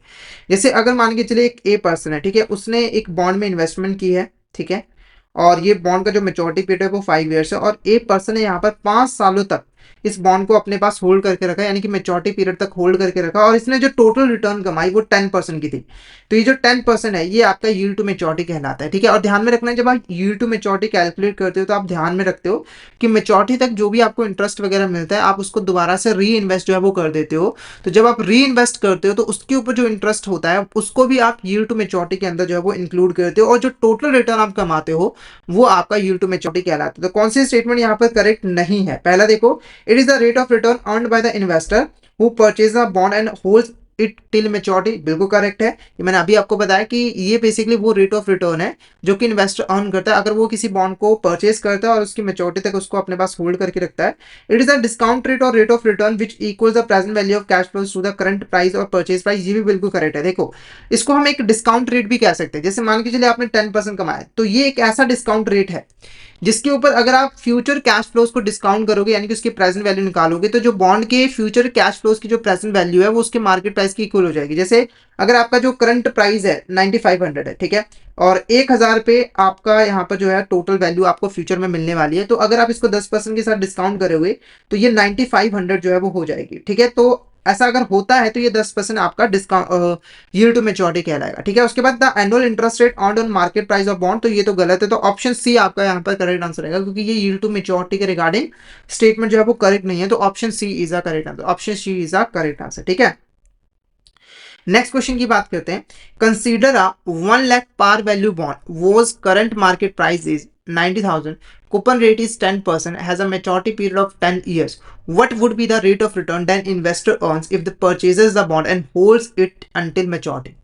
जैसे अगर मान के चलिए एक ए पर्सन है, ठीक है, उसने एक बॉन्ड में इन्वेस्टमेंट की है, ठीक है, और ये बॉन्ड का जो मेच्योरिटी पीरियड है वो 5 ईयर्स है, और ए पर्सन ने यहाँ पर 5 सालों तक इस बॉन्ड को अपने पास होल्ड करके रखा, यानी कि मेच्योरिटी पीरियड तक होल्ड करके रखा, और इसने जो टोटल रिटर्न कमाई वो 10% की थी। तो ये जो 10% है ये आपका यील्ड टू मेच्योरिटी कहलाता है, ठीक है। और ध्यान में रखना है, जब आप यील्ड टू मेच्योरिटी कैलकुलेट करते हो तो आप ध्यान में रखते हो कि मेच्योरिटी तक जो भी आपको इंटरेस्ट वगैरह मिलता है आप उसको दोबारा से री इन्वेस्ट जो है वो कर देते हो। तो जब आप री इन्वेस्ट करते हो तो उसके ऊपर जो इंटरेस्ट होता है उसको भी आप यील्ड टू मेच्योरिटी के अंदर जो है वो इंक्लूड करते हो, और जो टोटल रिटर्न आप कमाते हो वो आपका यील्ड टू मेच्योरिटी कहलाता है। तो कौन सी स्टेटमेंट यहाँ पर करेक्ट नहीं है? पहला देखो, it is the rate of return earned by the investor who purchase the bond and holds it till maturity, बिल्कुल करेक्ट है। ये मैंने अभी आपको बताया कि ये बेसिकली वो रेट ऑफ रिटर्न है जो कि इन्वेस्टर अर्न करता है अगर वो किसी बॉन्ड को परचेज करता है और उसकी मेच्योरिटी तक उसको अपने पास होल्ड करके रखता है। It is a discount rate और rate of return which equals the present value of cash flows to the current price और परचेज प्राइस, ये भी बिल्कुल करेक्ट है। देखो, इसको हम एक डिस्काउंट रेट भी कह सकते हैं। जैसे मान के चलिए आपने 10% कमाया, तो ये एक ऐसा डिस्काउंट रेट है जिसके ऊपर अगर आप फ्यूचर कैश फ्लोज को डिस्काउंट करोगे, यानी कि उसकी प्रेजेंट वैल्यू निकालोगे, तो जो बॉन्ड के फ्यूचर कैश फ्लोज की जो प्रेजेंट वैल्यू है वो उसके मार्केट प्राइस की इक्वल हो जाएगी। जैसे अगर आपका जो करंट प्राइस है 9500 है, ठीक है, और 1000 पे आपका यहाँ पर जो है टोटल वैल्यू आपको फ्यूचर में मिलने वाली है, तो अगर आप इसको 10% के साथ डिस्काउंट करोगे तो ये 9500 जो है वो हो जाएगी, ठीक है। तो ऐसा अगर होता है तो ये 10% आपका डिस्काउंट यील्ड टू मेच्योरिटी कहलाएगा, ठीक है। उसके बाद the annual interest rate on market price of bond, तो ये तो गलत है, तो ऑप्शन सी आपका यहाँ पर करेक्ट आंसर रहेगा, क्योंकि ये यील्ड टू मेच्योरिटी के रिगार्डिंग स्टेटमेंट जो है वो करेक्ट नहीं है। तो option C is a correct answer, option C is a correct answer, ठीक है। नेक्स्ट क्वेश्चन की बात करते हैं, consider a 1 lakh par value bond was current market price is 90,000, coupon rate is 10%, has a maturity period of 10 years. What would be the rate of return then investor earns if the purchases the bond and holds it until maturity?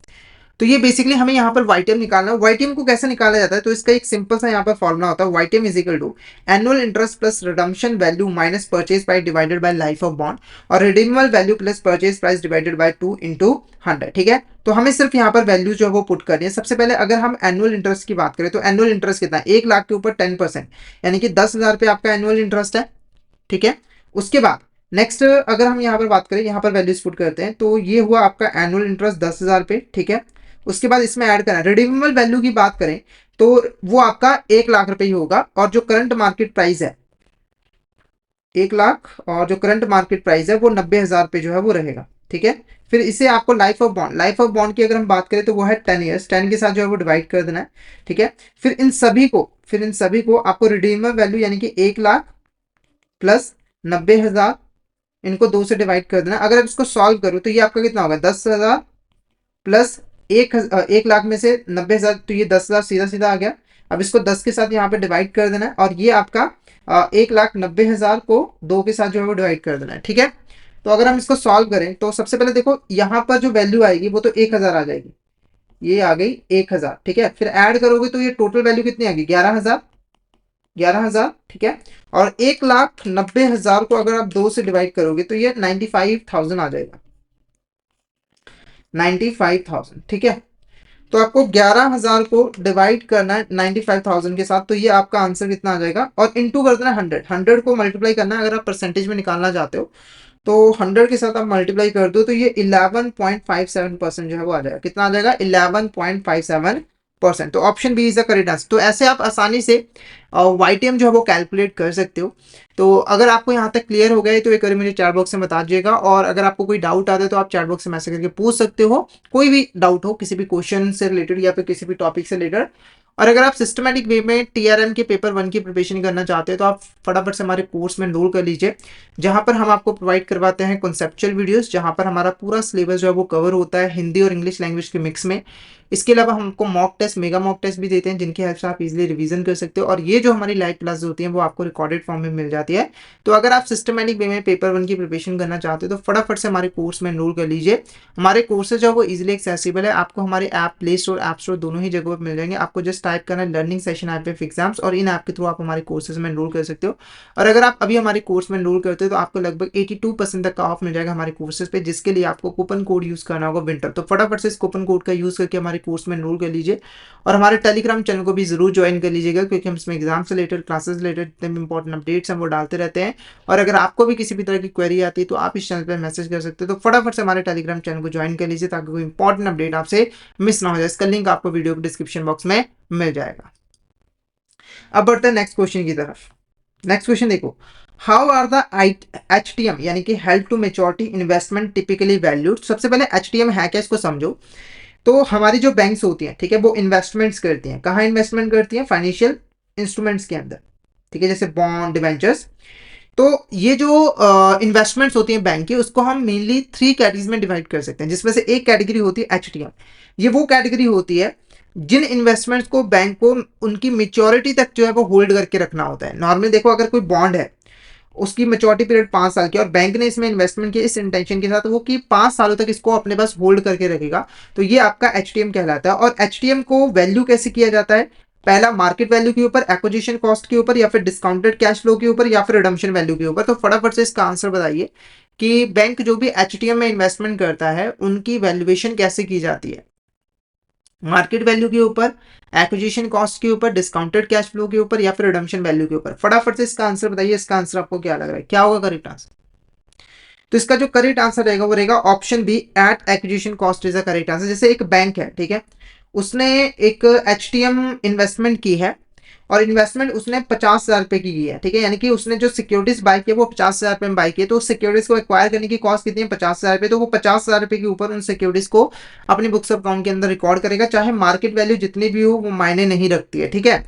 तो ये बेसिकली हमें यहाँ पर वाईटीएम निकालना है। वाईटीएम को कैसे निकाला जाता है, तो इसका एक सिंपल सा यहाँ पर फॉर्मूला होता है, YTM is equal to annual interest plus redemption value minus purchase price divided by life of bond, और redeemable value plus purchase price divided by 2 into 100, ठीक है। तो हमें सिर्फ यहाँ पर वैल्यू जो है वो पुट करनी है। सबसे पहले अगर हम एनुअल इंटरेस्ट की बात करें तो एनुअल इंटरेस्ट कितना है, 1 लाख के ऊपर 10%, यानी कि 10,000 पे आपका एनुअल इंटरेस्ट है, ठीक है। उसके बाद नेक्स्ट अगर हम यहाँ पर बात करें, यहाँ पर वैल्यूज पुट करते हैं, तो ये हुआ आपका एनुअल इंटरेस्ट 10,000 पे, ठीक है। उसके बाद इसमें ऐड करना है रिडीमेबल वैल्यू की बात करें तो वो आपका 1 लाख रुपए ही होगा, और जो करंट मार्केट प्राइस है 1 लाख, और जो करंट मार्केट प्राइस है वो 90,000 पे जो है वो रहेगा, ठीक है। फिर इसे आपको लाइफ ऑफ बॉन्ड की अगर हम बात करें तो वो है 10 ईयर्स, 10 के साथ जो है वो डिवाइड कर देना है, ठीक है। फिर इन सभी को आपको रिडीमेबल वैल्यू यानी कि 1 लाख प्लस 90,000, इनको 2 से डिवाइड कर देना। अगर आप इसको सॉल्व करो तो ये आपका कितना होगा, 10,000 प्लस 1 लाख में से 90,000, तो ये 10,000 सीधा सीधा आ गया। अब इसको 10 के साथ यहाँ पे डिवाइड कर देना है, और ये आपका 1,90,000 को 2 के साथ जो है वो डिवाइड कर देना है, ठीक है। तो अगर हम इसको सॉल्व करें तो सबसे पहले देखो यहाँ पर जो वैल्यू आएगी वो तो 1,000 आ जाएगी, ये आ गई 1,000, ठीक है। फिर ऐड करोगे तो ये टोटल वैल्यू कितनी आ गई, 11,000, ठीक है। और 1,90,000 को अगर आप 2 से डिवाइड करोगे तो ये 95,000 आ जाएगा, 95,000, ठीक है। तो आपको 11,000 को डिवाइड करना है 95,000 के साथ, तो ये आपका आंसर कितना आ जाएगा, और इनटू कर देना 100 को मल्टीप्लाई करना है। अगर आप परसेंटेज में निकालना चाहते हो तो 100 के साथ आप मल्टीप्लाई कर दो तो ये 11.57% जो है वो आ जाएगा। कितना आ जाएगा, 11.57%। तो option B is the correct answer. तो ऐसे आप आसानी से वाईटीएम जो है वो कैलकुलेट कर सकते हो। तो अगर आपको यहाँ तक क्लियर हो गया तो एक बार मुझे चैट बॉक्स में बता दीजिएगा, और अगर आपको कोई डाउट आता है तो आप चैट बॉक्स में मैसेज करके पूछ सकते हो, कोई भी डाउट हो किसी भी क्वेश्चन से रिलेटेड या फिर किसी भी टॉपिक से रिलेटेड। और अगर आप सिस्टमैटिक वे में टीआरएम के पेपर 1 की प्रिपरेशन करना चाहते हैं तो आप फटाफट से हमारे कोर्स में एनरोल कर लीजिए, जहां पर हम आपको प्रोवाइड करवाते हैं कॉन्सेप्चुअल वीडियोस, जहां पर हमारा पूरा सिलेबस जो है वो कवर होता है हिंदी और इंग्लिश लैंग्वेज के मिक्स में। इसके अलावा हमको mock test, mega mock test भी देते हैं, जिनकी हेल्प से आप इजीली रिवीजन कर सकते हो, और ये जो हमारी लाइव क्लासेस होती हैं वो आपको रिकॉर्डेड फॉर्म में मिल जाती है। तो अगर आप सिस्टमैटिक वे में पेपर 1 की प्रिपरेशन करना चाहते हो तो फटाफट से हमारे कोर्स में एनरोल कर लीजिए। हमारे कोर्सेज जो है वो इजीली एक्सेसिबल है, आपको हमारे app play store, app store दोनों ही जगहों पर मिल जाएंगे। आपको जस्ट टाइप करना है लर्निंग सेशन ऐप पे एग्जाम्स, और इन ऐप के थ्रू आप हमारे कोर्सेज में एनरोल कर सकते हो। और अगर आप अभी हमारे कोर्स में एनरोल करते हो तो आपको लगभग 82% तक का ऑफ मिल जाएगा हमारे कोर्सेज पे, जिसके लिए आपको कूपन कोड यूज करना होगा विंटर। तो फटाफट से इस कूपन कोड का यूज करके हमारे कोर्स में एनरोल कर लीजिए, और हमारे टेलीग्राम चैनल को भी जरूर ज्वाइन कर लीजिएगा, क्योंकि हम इसमें एग्जाम से रिलेटेड, क्लासेस रिलेटेड जितने भी इंपॉर्टेंट अपडेट्स हैं वो डालते रहते हैं। और अगर आपको भी किसी भी तरह की क्वेरी आती है तो आप इस चैनल पर मैसेज कर सकते हो। तो फटाफट से हमारे टेलीग्राम चैनल को ज्वाइन कर लीजिए ताकि कोई इंपॉर्टेंट अपडेट आपसे मिस ना हो जाए। इसका लिंक आपको वीडियो के डिस्क्रिप्शन बॉक्स में मिल जाएगा। अब बढ़ते हैं नेक्स्ट क्वेश्चन की तरफ। नेक्स्ट क्वेश्चन देखो, हाउ आर द HTM यानी कि held to maturity investment typically valued. सबसे पहले HTM है क्या, इसको समझो। तो हमारी जो बैंक्स होती हैं, ठीक है, वो इन्वेस्टमेंट्स करती हैं। कहाँ इन्वेस्टमेंट करती हैं? फाइनेंशियल इंस्ट्रूमेंट्स के अंदर, ठीक है, जैसे बॉन्ड, डिबेंचर्स। तो ये जो इन्वेस्टमेंट्स होती हैं बैंक की, उसको हम मेनली 3 कैटेगरीज में डिवाइड कर सकते हैं, जिसमें से एक कैटेगरी होती है HTM। ये वो कैटेगरी होती है जिन इन्वेस्टमेंट्स को बैंक को उनकी मेच्योरिटी तक जो है वो होल्ड करके रखना होता है। नॉर्मली देखो, अगर कोई बॉन्ड है, उसकी मेच्योरिटी पीरियड 5 साल की, और बैंक ने इसमें इन्वेस्टमेंट किया इस इंटेंशन के साथ वो कि 5 सालों तक इसको अपने पास होल्ड करके रखेगा, तो ये आपका HTM कहलाता है। और HTM को वैल्यू कैसे किया जाता है? पहला, मार्केट वैल्यू के ऊपर, एक्विजिशन कॉस्ट के ऊपर, या फिर डिस्काउंटेड कैश फ्लो के ऊपर, या फिर रिडम्पशन वैल्यू के ऊपर। तो फटाफट से इसका आंसर बताइए कि बैंक जो भी HTM में इन्वेस्टमेंट करता है उनकी वैल्यूएशन कैसे की जाती है? मार्केट वैल्यू के ऊपर, एक्विजिशन कॉस्ट के ऊपर, डिस्काउंटेड कैश फ्लो के ऊपर, या फिर रिडम्पशन वैल्यू के ऊपर। फटाफट से इसका आंसर बताइए। इसका आंसर आपको क्या लग रहा है, क्या होगा करेक्ट आंसर? तो इसका जो करेक्ट आंसर रहेगा वो रहेगा option B, at acquisition cost is a correct answer. जैसे एक बैंक है, ठीक है, उसने एक HTM इन्वेस्टमेंट की है, और इन्वेस्टमेंट उसने 50,000 रुपए की है, ठीक है, यानी कि उसने जो सिक्योरिटीज बाय की है वो 50,000 रुपए में बाय की है। तो उस सिक्योरिटीज को एक्वायर करने की कॉस्ट कितनी है? 50,000 रुपए। तो वो 50,000 रुपए के ऊपर उन सिक्योरिटीज को अपनी बुक्स ऑफ अकाउंट के अंदर रिकॉर्ड करेगा, चाहे मार्केट वैल्यू जितनी भी हो, वो मायने नहीं रखती है, ठीक है।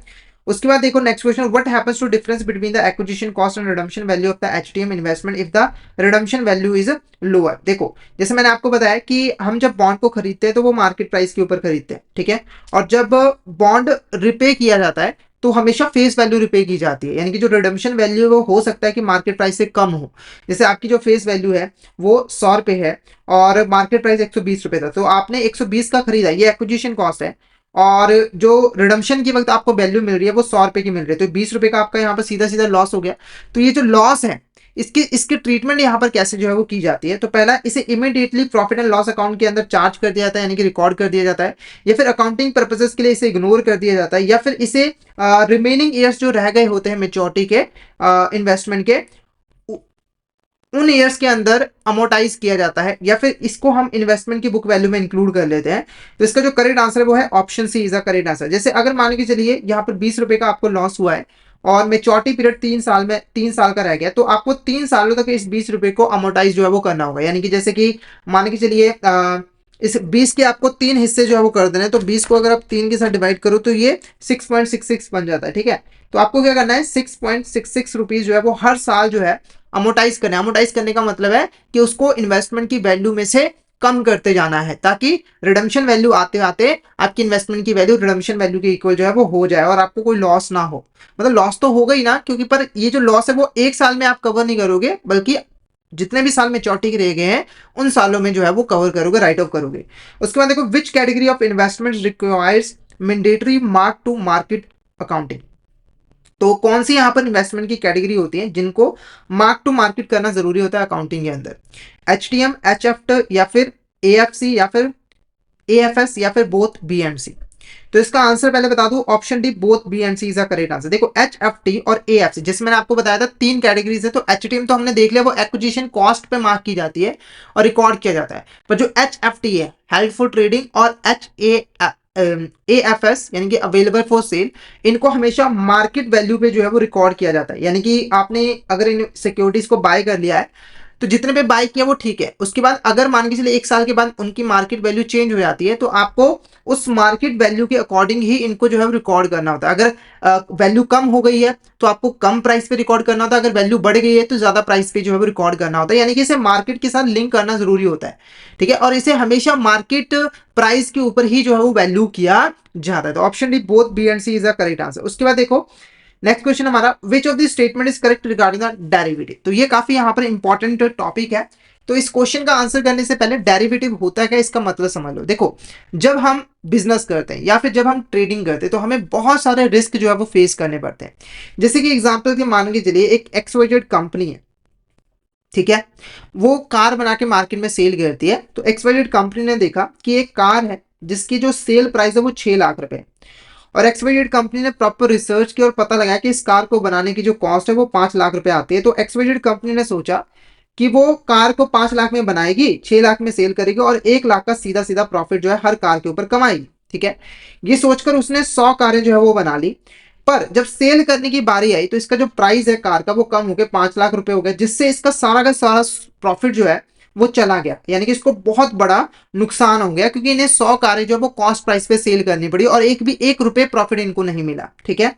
उसके बाद देखो next question, what happens to difference between the acquisition cost and redemption value of the HTM investment if the redemption value is lower. देखो, जैसे मैंने आपको बताया कि हम जब बॉन्ड को खरीदते हैं तो वो मार्केट प्राइस के ऊपर खरीदते हैं, ठीक है, और जब बॉन्ड रिपे किया जाता है तो हमेशा फेस वैल्यू रिपे की जाती है, यानी कि जो रिडम्पशन वैल्यू है वो हो सकता है कि मार्केट प्राइस से कम हो। जैसे आपकी जो फेस वैल्यू है वो 100 रुपए है और मार्केट प्राइस 120 रुपए था, तो आपने 120 का खरीदा, ये एक्विजिशन कॉस्ट है, और जो रिडम्पशन की वक्त आपको वैल्यू मिल रही है वो 100 रुपए की मिल रही है, तो 20 रुपए का आपका यहाँ पर सीधा सीधा लॉस हो गया। तो ये जो लॉस है, इसकी ट्रीटमेंट यहाँ पर कैसे जो है वो की जाती है? तो पहला, इसे immediately profit and loss account के अंदर चार्ज कर दिया जाता है, यानी कि रिकॉर्ड कर दिया जाता है, या फिर अकाउंटिंग पर्पसेस के लिए इसे इग्नोर कर दिया जाता है, या फिर इसे रिमेनिंग ईयर्स जो रह गए होते हैं मेच्योरिटी के इन्वेस्टमेंट के, उन ईयर्स के अंदर अमोटाइज किया जाता है, या फिर इसको हम इन्वेस्टमेंट की बुक वैल्यू में इंक्लूड कर लेते हैं। तो इसका जो करेक्ट आंसर है वो है option C is the correct answer. जैसे अगर मान के चलिए यहाँ पर 20 रुपए का आपको लॉस हुआ है और मेच्योरिटी पीरियड 3 साल का रह गया, तो आपको 3 सालों तक इस 20 रुपए को अमोटाइज जो है वो करना होगा। यानी कि जैसे कि मान के चलिए इस 20 के आपको 3 हिस्से जो है वो कर देने हैं, तो 20 को अगर आप 3 के साथ डिवाइड करो तो ये 6.66 बन जाता है, ठीक है। तो आपको क्या करना है, 6.66 रुपीज जो है वो हर साल जो है अमोटाइज करना है। अमोटाइज करने का मतलब है कि उसको इन्वेस्टमेंट की वैल्यू में से कम करते जाना है, ताकि रिडम्पशन वैल्यू आते आते आपकी इन्वेस्टमेंट की वैल्यू रिडम्पशन वैल्यू के इक्वल जो है वो हो जाए, और आपको कोई लॉस ना हो। मतलब लॉस तो होगा ही ना, क्योंकि पर ये जो लॉस है वो एक साल में आप कवर नहीं करोगे, बल्कि जितने भी साल मेच्योरिटी के रह गए हैं उन सालों में जो है वो कवर करोगे, राइट ऑफ करोगे। उसके बाद देखो, which category of investment requires mandatory mark to market accounting. तो कौन सी यहां पर इन्वेस्टमेंट की कैटेगरी होती है जिनको मार्क टू मार्केट करना जरूरी होता है अकाउंटिंग के अंदर? HTM, HFT, या फिर AFC, या फिर AFS, या फिर बोथ B एंड C। तो इसका आंसर पहले बता दूं, option D, both B and C is the correct answer. देखो, HFT और AFC, जिसमें मैंने आपको बताया था 3 कैटेगरीज है, तो HTM तो हमने देख लिया, वो एक्विजिशन कॉस्ट पे मार्क की जाती है और रिकॉर्ड किया जाता है। पर जो HFT है, हेल्ड फॉर ट्रेडिंग, और AFS यानी कि अवेलेबल फॉर सेल, इनको हमेशा मार्केट वैल्यू पे जो है वो रिकॉर्ड किया जाता है। यानी कि आपने अगर इन सिक्योरिटीज को बाय कर लिया है तो जितने पे बाय किया वो ठीक है, उसके बाद अगर मान के चलिए 1 साल के बाद उनकी मार्केट वैल्यू चेंज हो जाती है, तो आपको उस मार्केट वैल्यू के अकॉर्डिंग ही इनको जो है रिकॉर्ड करना होता है। अगर वैल्यू कम हो गई है तो आपको कम प्राइस पे रिकॉर्ड करना होता है, अगर वैल्यू बढ़ गई है तो ज्यादा प्राइस पे जो है वो रिकॉर्ड करना होता है। यानी कि इसे मार्केट के साथ लिंक करना जरूरी होता है, ठीक है, और इसे हमेशा मार्केट प्राइस के ऊपर ही जो है वो वैल्यू किया जाता है। तो option D, both B and C is the correct answer. उसके बाद देखो नेक्स्ट क्वेश्चन हमारा, which of the statement is correct regarding the derivative. तो ये काफी यहाँ पर इंपॉर्टेंट टॉपिक है तो इस क्वेश्चन का आंसर करने से पहले डेरिवेटिव होता है क्या इसका मतलब समझ लो। देखो, जब हम बिजनेस करते हैं या फिर जब हम ट्रेडिंग करते हैं तो हमें बहुत सारे रिस्क जो है वो फेस करने पड़ते हैं। जैसे कि एग्जांपल के मान के चलिए, एक एक्सवाइजेड कंपनी है, ठीक है, वो कार बना के मार्केट में सेल करती है। तो एक्सवाइजेड कंपनी ने देखा कि एक कार है जिसकी जो सेल प्राइस है वो 6 लाख रुपए है, और एक्सवाइजेड कंपनी ने प्रॉपर रिसर्च की और पता लगाया कि इस कार को बनाने की जो कॉस्ट है वो 5 लाख रुपए आती है। तो एक्सवाइजेड कंपनी ने सोचा कि वो कार को 5 लाख में बनाएगी, 6 लाख में सेल करेगी और 1 लाख का सीधा सीधा प्रॉफिट जो है हर कार के ऊपर कमाएगी। ठीक है, ये सोचकर उसने 100 कारें जो है वो बना ली। पर जब सेल करने की बारी आई तो इसका जो प्राइस है कार का वो कम हो गया, 5 लाख रुपए हो गया, जिससे इसका सारा का सारा प्रॉफिट जो है वो चला गया। यानी कि इसको बहुत बड़ा नुकसान हो गया, क्योंकि इन्हें 100 कारें जो है वो कॉस्ट प्राइस पे सेल करनी पड़ी और एक भी 1 रुपए प्रॉफिट इनको नहीं मिला। ठीक है,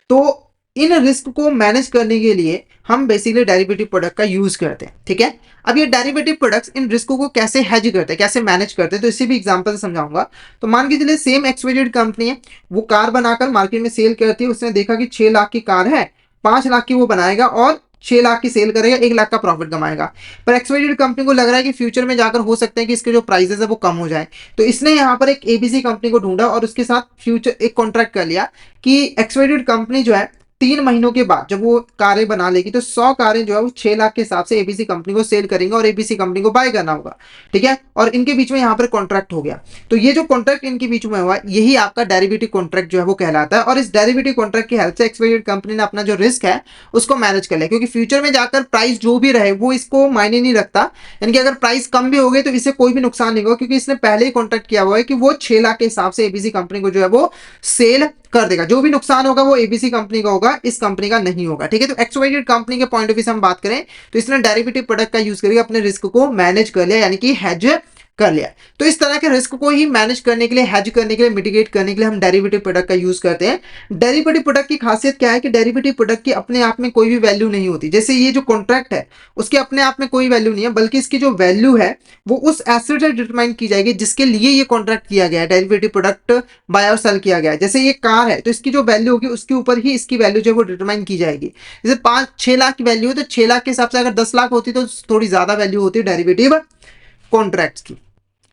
तो इन रिस्क को मैनेज करने के लिए हम बेसिकली डेरिवेटिव प्रोडक्ट का यूज करते हैं। ठीक है, अब ये डेरिवेटिव प्रोडक्ट्स इन रिस्कों को कैसे हेज करते हैं, कैसे मैनेज करते हैं, तो इसी भी एग्जांपल समझाऊंगा। तो मान के चलिए सेम एक्सवाइजेड कंपनी है, वो कार बनाकर मार्केट में सेल करती है। उसने देखा कि 6 लाख की कार है, 5 लाख की वो बनाएगा और 6 लाख की सेल करेगा, 1 लाख का प्रॉफिट कमाएगा। पर एक्सवाइजेड कंपनी को लग रहा है कि फ्यूचर में जाकर हो सकता है कि इसके जो प्राइसेस है वो कम हो जाए। तो इसने यहाँ पर एक एबीसी कंपनी को ढूंढा और उसके साथ फ्यूचर एक कॉन्ट्रैक्ट कर लिया कि एक्सवाइजेड कंपनी जो है 3 महीनों के बाद जब वो कारें बना लेगी तो 100 कारें जो है वो 6 लाख के हिसाब से एबीसी कंपनी को सेल करेंगे और एबीसी कंपनी को बाय करना होगा। ठीक है, और इनके बीच में यहाँ पर कॉन्ट्रैक्ट हो गया। तो ये जो कॉन्ट्रैक्ट इनके बीच में हुआ यही आपका डेरिवेटिव कॉन्ट्रैक्ट जो है वो कहलाता है। और इस डेरिवेटिव कॉन्ट्रैक्ट की हेल्प से एक्सवाइजेड कंपनी ने अपना जो रिस्क है उसको मैनेज कर लिया, क्योंकि फ्यूचर में जाकर प्राइस जो भी रहे वो इसको मायने नहीं रखता। यानी कि अगर प्राइस कम भी हो गए तो इससे कोई भी नुकसान नहीं होगा, क्योंकि इसने पहले ही कॉन्ट्रैक्ट किया हुआ है कि वो 6 लाख के हिसाब से एबीसी कंपनी को जो है वो सेल कर देगा। जो भी नुकसान होगा वो एबीसी कंपनी का होगा, इस कंपनी का नहीं होगा। ठीक है, तो एक्सवाइजेड कंपनी के पॉइंट ऑफ व्यू से हम बात करें तो इसने डेरिवेटिव प्रोडक्ट का यूज करके अपने रिस्क को मैनेज कर लिया, यानी कि हेज कर लिया। तो इस तरह के रिस्क को ही मैनेज करने के लिए, हेज करने के लिए, मिटिगेट करने के लिए हम डेरिवेटिव प्रोडक्ट का यूज करते हैं। डेरिवेटिव प्रोडक्ट की खासियत क्या है कि डेरिवेटिव प्रोडक्ट की अपने आप में कोई भी वैल्यू नहीं होती। जैसे ये जो कॉन्ट्रैक्ट है उसके अपने आप में कोई वैल्यू नहीं है, बल्कि इसकी जो वैल्यू है वो उस एसेट से डिटरमाइन की जाएगी जिसके लिए ये कॉन्ट्रैक्ट किया गया है, डेरिवेटिव प्रोडक्ट बाय और सेल किया गया है। जैसे ये कार है तो इसकी जो वैल्यू होगी उसके ऊपर ही इसकी वैल्यू जो है वो डिटरमाइन की जाएगी। जैसे 5-6 लाख की वैल्यू है तो 6 लाख के हिसाब से अगर 10 लाख होती तो थोड़ी ज्यादा वैल्यू होती है डेरिवेटिव कॉन्ट्रैक्ट की।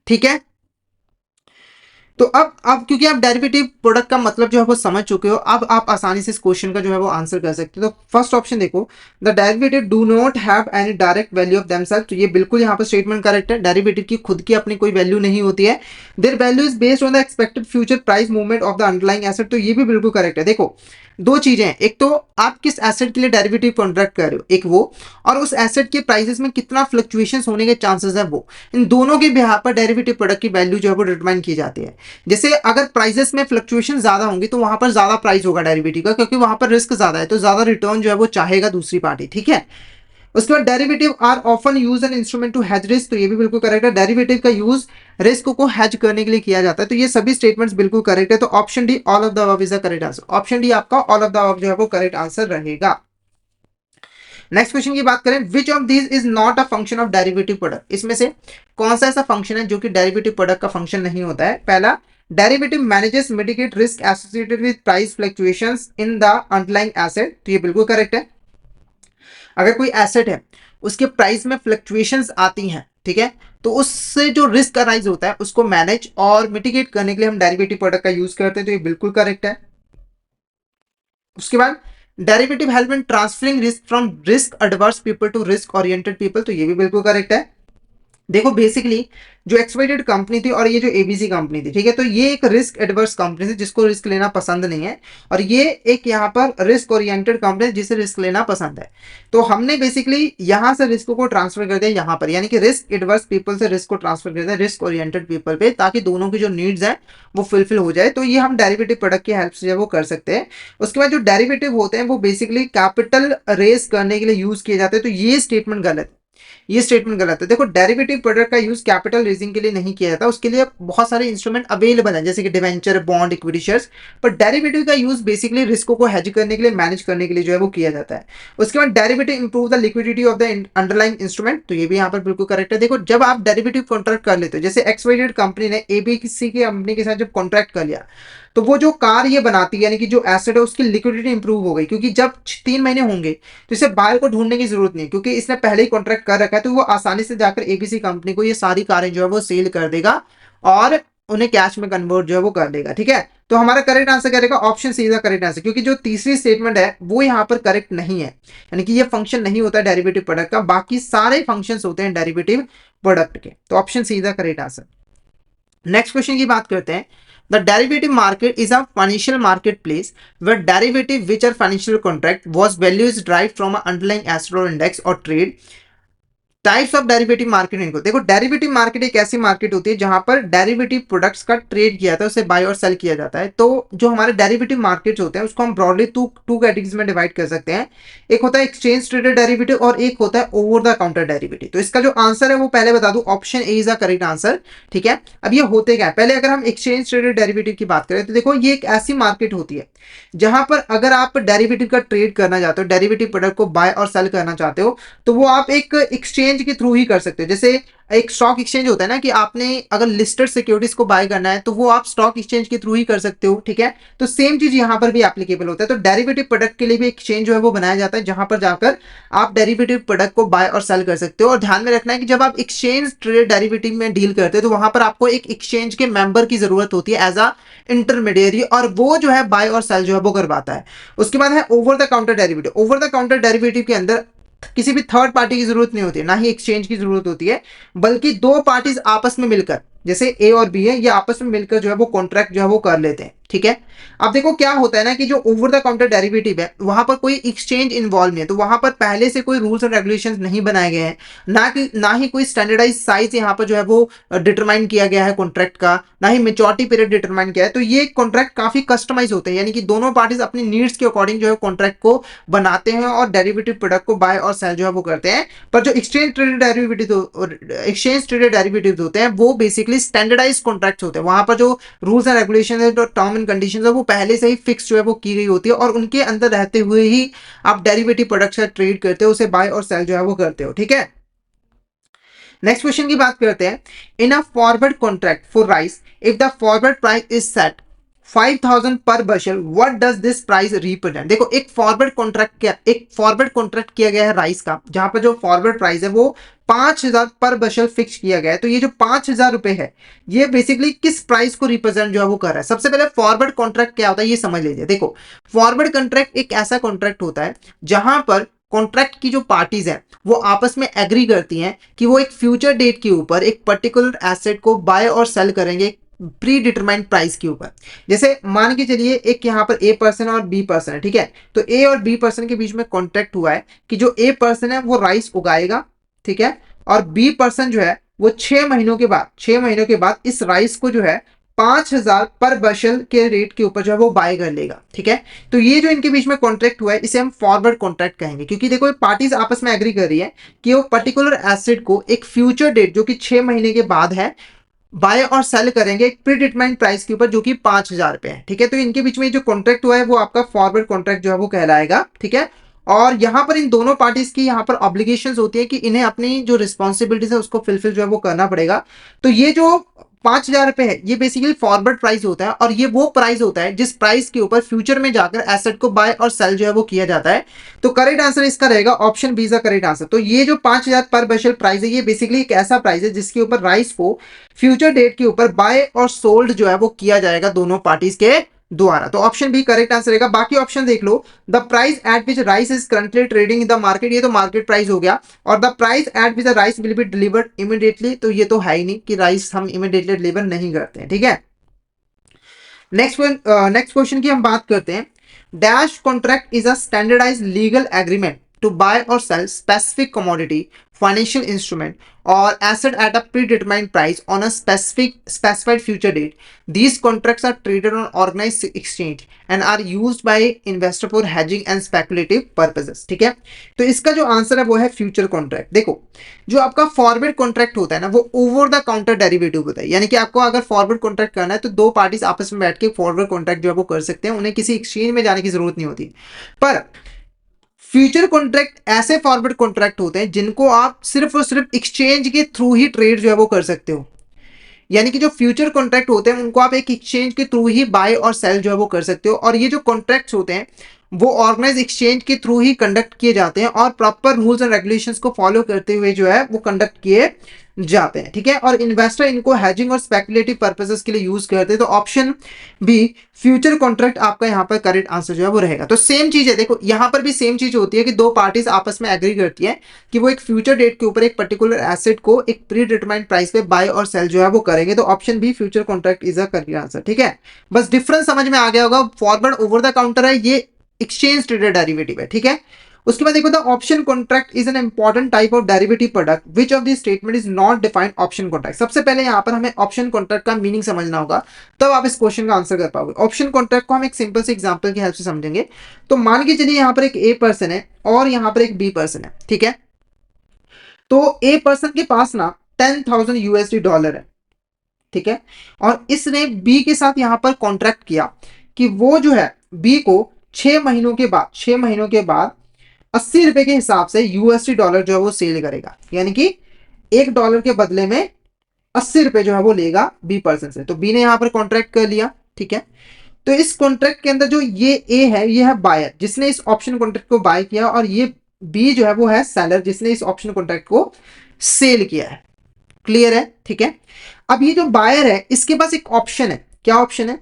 ठीक है, तो अब क्योंकि आप डेरिवेटिव प्रोडक्ट का मतलब जो है वो समझ चुके हो, अब आप आसानी से इस क्वेश्चन का जो है वो आंसर कर सकते हो। तो फर्स्ट ऑप्शन देखो, the derivative do not have any direct value of themselves. तो ये बिल्कुल यहाँ पर स्टेटमेंट करेक्ट है, डेरिवेटिव की खुद की अपनी कोई वैल्यू नहीं होती है। Their value is based on the expected future price movement of the underlying asset. तो ये भी बिल्कुल करेक्ट है। देखो, दो चीजें हैं, एक तो आप किस एसेट के लिए डेरिवेटिव कॉन्ट्रैक्ट कर रहे हो, एक वो, और उस एसेट के प्राइसेस में कितना फ्लक्चुएशंस होने के चांसेस है वो। इन दोनों के बिहार पर डेरिवेटिव प्रोडक्ट की वैल्यू जो है वो डिटरमाइन की जाती है। जैसे अगर प्राइसेस में फ्लक्चुएशन ज्यादा होंगी तो वहां पर ज्यादा प्राइस होगा डेरिवेटिव का, क्योंकि वहां पर रिस्क ज्यादा है, तो ज्यादा रिटर्न जो है वो चाहेगा दूसरी पार्टी। ठीक है, उसके बाद derivative are often use an instrument to hedge risk. तो ये भी बिल्कुल करेक्ट है, डेरिवेटिव का यूज रिस्क को हेज करने के लिए किया जाता है। तो ये सभी स्टेटमेंट्स बिल्कुल करेक्ट है। तो option D all of the above is the correct answer. Option D आपका ऑल ऑफ द अबव जो है वो करेक्ट आंसर रहेगा। नेक्स्ट क्वेश्चन की बात करें, विच of these is not a function of derivative product. इसमें से कौन सा ऐसा फंक्शन है जो कि डेरिवेटिव प्रोडक्ट का फंक्शन नहीं होता है। पहला, derivative manages mitigate risk associated with price fluctuations in the underlying asset. तो ये बिल्कुल करेक्ट है। अगर कोई एसेट है उसके प्राइस में फ्लक्चुएशंस आती हैं, ठीक है, तो उससे जो रिस्क अराइज होता है उसको मैनेज और मिटिगेट करने के लिए हम डेरिवेटिव प्रोडक्ट का यूज करते हैं। तो ये बिल्कुल करेक्ट है। उसके बाद derivative help in transferring risk from risk adverse people to risk oriented people. तो ये भी बिल्कुल करेक्ट है। देखो, बेसिकली जो एक्सवाइजेड कंपनी थी और ये जो एबीसी कंपनी थी, ठीक है, तो ये एक रिस्क एडवर्स कंपनी थी जिसको रिस्क लेना पसंद नहीं है, और ये एक यहाँ पर रिस्क ओरिएंटेड कंपनी है जिसे रिस्क लेना पसंद है। तो हमने बेसिकली यहाँ से रिस्क को ट्रांसफर कर दिया यहाँ पर, यानी कि रिस्क एडवर्स पीपल से रिस्क को ट्रांसफर कर दिया रिस्क ओरिएंटेड पीपल पे, ताकि दोनों की जो नीड्स है वो फुलफिल हो जाए। तो ये हम डेरिवेटिव प्रोडक्ट की हेल्प से वो कर सकते हैं। उसके बाद जो डेरिवेटिव होते हैं वो बेसिकली कैपिटल रेस करने के लिए यूज किए जाते हैं। तो ये स्टेटमेंट गलत है, ये स्टेटमेंट गलत है। देखो, डेरिवेटिव प्रोडक्ट का यूज कैपिटल रेजिंग के लिए नहीं किया जाता, उसके लिए बहुत सारे इंस्ट्रूमेंट अवेलेबल हैं जैसे कि डिवेंचर, बॉन्ड, इक्विटी शेयर्स। पर डेरिवेटिव का यूज बेसिकली रिस्क को हेज करने के लिए, मैनेज करने के लिए जो है वो किया जाता है। उसके बाद derivative improve the liquidity of the underlying instrument. तो ये भी यहाँ पर बिल्कुल करेक्ट है। देखो, जब आप डेरिवेटिव कॉन्ट्रैक्ट कर लेते हो, जैसे एक्सवाइजेड कंपनी ने एबीसी की कंपनी के साथ जब कॉन्ट्रैक्ट कर लिया तो वो जो कार ये बनाती है, यानी कि जो एसेट है उसकी लिक्विडिटी इंप्रूव हो गई, क्योंकि जब 3 महीने होंगे तो इसे बायर को ढूंढने की जरूरत नहीं, क्योंकि इसने पहले ही कॉन्ट्रैक्ट कर रखा है, तो वो आसानी से जाकर एबीसी कंपनी को ये सारी कारें जो है वो सेल कर देगा और उन्हें कैश में कन्वर्ट जो है वो कर देगा। ठीक है, तो हमारा करेक्ट आंसर क्या रहेगा? Option C is the correct answer, क्योंकि जो तीसरी स्टेटमेंट है वो यहाँ पर करेक्ट नहीं है, यानी कि ये फंक्शन नहीं होता डेरिवेटिव प्रोडक्ट का, बाकी सारे फंक्शंस होते हैं डेरिवेटिव प्रोडक्ट के। तो option C is the correct answer. Next question की बात करते हैं। The derivative market is a financial market place where derivative which are financial contract was value is drive from underlying asset और इंडेक्स और trade. Types of derivative market इनको देखो। डेरिवेटिव मार्केट एक ऐसी मार्केट होती है जहां पर डेरिवेटिव प्रोडक्ट्स का ट्रेड किया जाता है, उसे बाय और सेल किया जाता है। तो जो हमारे डेरिवेटिव मार्केट्स होते हैं उसको हम ब्रॉडली टू कैटेगरीज में डिवाइड कर सकते हैं। एक होता है एक्सचेंज ट्रेडेड डेरिवेटिव और एक होता है ओवर द काउंटर डेरिवेटिव। तो इसका जो आंसर है वो पहले बता दूं, option A is the correct answer. ठीक है, अब ये होते क्या है, पहले अगर हम एक्सचेंज ट्रेडेड डेरिवेटिव की बात करें तो देखो ये एक ऐसी मार्केट होती है जहां पर अगर आप डेरिवेटिव का ट्रेड करना चाहते हो, डेरिवेटिव प्रोडक्ट को बाय और सेल करना चाहते हो, तो वो आप एक एक्सचेंज के थ्रू ही कर सकते हो। जैसे एक स्टॉक एक्सचेंज होता है ना, कि आपने अगर लिस्टेड सिक्योरिटीज को बाय करना है तो वो आप स्टॉक एक्सचेंज के थ्रू ही कर सकते हो। ठीक है, तो सेम चीज यहां पर भी एप्लीकेबल होता है। तो डेरिवेटिव प्रोडक्ट के लिए भी एक्सचेंज जो है वो बनाया जाता है जहां पर जाकर आप डेरिवेटिव प्रोडक्ट को बाय और सेल कर सकते हो। और ध्यान में रखना है कि जब आप एक्सचेंज ट्रेड डेरिवेटिव में डील करते हो तो वहां पर आपको एक एक्सचेंज के मेंबर की जरूरत होती है एज अ इंटरमीडियरी, और वो जो है बाय और सेल जो है वो करवाता है। उसके बाद है over the counter derivative. Over the counter derivative के अंदर किसी भी थर्ड पार्टी की जरूरत नहीं होती है, ना ही एक्सचेंज की जरूरत होती है, बल्कि दो पार्टीज आपस में मिलकर, जैसे ए और बी है, ये आपस में मिलकर जो है वो कॉन्ट्रैक्ट जो है वो कर लेते हैं। ठीक है, अब देखो क्या होता है ना कि जो ओवर द काउंटर डेरिवेटिव है वहां पर कोई एक्सचेंज इन्वॉल्व नहीं है, तो वहां पर पहले से कोई रूल्स एंड रेगुलेशंस नहीं बनाए गए हैं, ना ही कोई स्टैंडर्डाइज साइज यहाँ पर जो है वो डिटरमाइन किया गया है कॉन्ट्रैक्ट का, ना ही मेच्योरिटी पीरियड डिटरमाइन किया है। तो ये कॉन्ट्रैक्ट काफी कस्टमाइज होते हैं, यानी कि दोनों पार्टीज अपनी नीड्स के अकॉर्डिंग जो है कॉन्ट्रैक्ट को बनाते हैं और डेरिवेटिव प्रोडक्ट को बाय और सेल जो है वो करते हैं। पर जो एक्सचेंज ट्रेडेड डेरिवेटिव होते हैं वो बेसिकली स्टैंडर्डाइज कॉन्ट्रैक्ट होते हैं, वहां पर जो रूल्स एंड रेगुलेशन है, जो टर्म एंड कंडीशन है, वो पहले से ही फिक्स जो है वो की गई होती है, और उनके अंदर रहते हुए ही आप डेरिवेटिव प्रोडक्ट्स का ट्रेड करते हो, उसे बाय और सेल जो है वो करते हो। ठीक है, नेक्स्ट क्वेश्चन की बात करते हैं। In a forward contract for rice, if the forward price is set 5000 per bushel, what does this price represent. देखो एक फॉरवर्ड कॉन्ट्रैक्ट किया गया है राइस का, जहां पर जो फॉरवर्ड प्राइस है वो 5000 पर बशल फिक्स किया गया है। तो ये जो 5000 रुपए है ये बेसिकली किस प्राइस को रिप्रेजेंट जो है वो कर रहा है। सबसे पहले फॉरवर्ड कॉन्ट्रैक्ट क्या होता है ये समझ लीजिए। देखो फॉरवर्ड कॉन्ट्रैक्ट एक ऐसा कॉन्ट्रैक्ट होता है जहां पर कॉन्ट्रैक्ट की जो पार्टीज हैं वो आपस में एग्री करती हैं कि वो एक फ्यूचर डेट के ऊपर एक पर्टिकुलर एसेट को बाय और सेल करेंगे प्री डिटरमाइंड प्राइस के ऊपर। जैसे मान के चलिए एक यहाँ पर ए पर्सन और बी पर्सन है। ठीक है, तो ए और बी पर्सन के बीच में कॉन्ट्रैक्ट हुआ है कि जो ए पर्सन है वो राइस उगाएगा, ठीक है, और बी पर्सन जो है वो 6 महीनों के बाद इस राइस को जो है 5000 पर बशल के रेट के ऊपर जो है वो बाय कर लेगा। ठीक है, तो ये जो इनके बीच में कॉन्ट्रैक्ट हुआ है इसे हम फॉरवर्ड कॉन्ट्रैक्ट कहेंगे, क्योंकि देखो पार्टीज आपस में एग्री कर रही है कि वो पर्टिकुलर एसेट को एक फ्यूचर डेट जो कि 6 महीने के बाद है बाय और सेल करेंगे एक प्री डिटरमाइंड प्राइस के ऊपर जो कि 5000 रुपए है। ठीक है, तो इनके बीच में जो कॉन्ट्रैक्ट हुआ है वो आपका फॉरवर्ड कॉन्ट्रैक्ट जो है वो कहलाएगा। ठीक है, और यहाँ पर इन दोनों पार्टीज की यहाँ पर ऑब्लिगेशंस होती है कि इन्हें अपनी जो रिस्पॉन्सिबिलिटीज है उसको फुलफिल जो है वो करना पड़ेगा। तो ये जो 5000 रुपए है ये बेसिकली फॉरवर्ड प्राइस होता है, और ये वो प्राइस होता है जिस प्राइस के ऊपर फ्यूचर में जाकर एसेट को बाय और सेल जो है वो किया जाता है। तो करेक्ट आंसर इसका रहेगा option B is the correct answer. तो ये जो 5000 पर बशल प्राइस है ये बेसिकली एक ऐसा प्राइस है जिसके ऊपर राइस को फ्यूचर डेट के ऊपर बाय और सोल्ड जो है वो किया जाएगा दोनों पार्टीज के द्वारा। तो ऑप्शन बी करेक्ट आंसर रहेगा। बाकी ऑप्शन देख लो, the price at which rice is currently trading in the market, ये तो मार्केट प्राइस हो गया, और the price at which the rice will be delivered immediately, तो ये तो है ही नहीं कि राइस हम इमीडिएटली डिलीवर नहीं करते हैं। ठीक है, नेक्स्ट क्वेश्चन की हम बात करते हैं। Dash contract is a standardized legal agreement to buy और sell specific commodity, financial instrument or asset at a predetermined price on a specified future date. These contracts are traded on organized exchange and are used by investor for hedging and speculative purposes. ठीक है, तो इसका जो आंसर है वो है फ्यूचर कॉन्ट्रैक्ट। देखो जो आपका फॉरवर्ड कॉन्ट्रैक्ट होता है ना वो ओवर द काउंटर डेरिवेटिव होता है, यानी कि आपको अगर फॉरवर्ड कॉन्ट्रैक्ट करना है तो दो पार्टीज आपस में बैठ के फॉरवर्ड कॉन्ट्रैक्ट जो है वो कर सकते हैं, उन्हें किसी एक्सचेंज में जाने की जरूरत नहीं होती। पर फ्यूचर कॉन्ट्रैक्ट ऐसे फॉरवर्ड कॉन्ट्रैक्ट होते हैं जिनको आप सिर्फ और सिर्फ एक्सचेंज के थ्रू ही ट्रेड जो है वो कर सकते हो। यानी कि जो फ्यूचर कॉन्ट्रैक्ट होते हैं उनको आप एक एक्सचेंज के थ्रू ही बाय और सेल जो है वो कर सकते हो, और ये जो कॉन्ट्रैक्ट्स होते हैं वो ऑर्गेनाइज एक्सचेंज के थ्रू ही कंडक्ट किए जाते हैं और प्रॉपर रूल्स एंड रेगुलेशंस को फॉलो करते हुए जो है वो कंडक्ट किए जाते हैं, ठीक है। और इन्वेस्टर इनको हैजिंग और स्पेकुलेटिव पर्पसेस के लिए यूज करते हैं। तो ऑप्शन बी फ्यूचर कॉन्ट्रैक्ट आपका यहाँ पर करेक्ट आंसर जो है वो रहेगा। तो सेम चीज है, देखो यहाँ पर भी सेम चीज होती है कि दो पार्टीज आपस में एग्री करती है कि वो एक फ्यूचर डेट के ऊपर एक पर्टिकुलर एसेट को एक प्री डिटरमाइंड प्राइस पे बाय और सेल जो है वो करेंगे। तो option B future contract is a correct answer, ठीक है। बस डिफरेंस समझ में आ गया होगा, फॉरवर्ड ओवर द काउंटर है, ये एक्सचेंज ट्रेडेड डेरिवेटिव है, ठीक है। उसके बाद देखो the option contract is an important type of derivative product which of the statement is not defined option contract. सबसे पहले यहाँ पर हमें ऑप्शन कॉन्ट्रैक्ट का मीनिंग समझना होगा, तब आप इस क्वेश्चन का आंसर कर पाओगे। ऑप्शन कॉन्ट्रैक्ट को हम एक सिंपल से एग्जांपल की हेल्प से समझेंगे। तो मान के चलिए यहाँ पर एक ए पर्सन है और यहाँ पर एक बी पर्सन है, ठीक है। तो ए पर्सन के पास ना 10,000 यूएसडी डॉलर है, ठीक है, और इसने बी के साथ यहां पर कॉन्ट्रैक्ट किया कि वो जो है बी को 6 महीनों के बाद 80 रुपए के हिसाब से यूएसडी डॉलर जो है वो सेल करेगा, यानी कि $1 के बदले में 80 रुपए जो है वो लेगा बी पर्सन से। तो बी ने यहां पर कॉन्ट्रैक्ट कर लिया, ठीक है। तो इस कॉन्ट्रैक्ट के अंदर जो ये ए है ये है बायर जिसने इस ऑप्शन कॉन्ट्रैक्ट को बाय किया, और ये बी जो है वो है सेलर जिसने इस ऑप्शन कॉन्ट्रैक्ट को सेल किया है। क्लियर है, ठीक है। अब ये जो बायर है इसके पास एक ऑप्शन है, क्या ऑप्शन है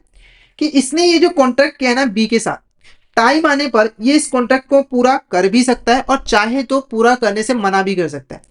कि इसने ये जो कॉन्ट्रैक्ट किया है ना बी के साथ, टाइम आने पर ये इस कॉन्ट्रैक्ट को पूरा कर भी सकता है और चाहे तो पूरा करने से मना भी कर सकता है।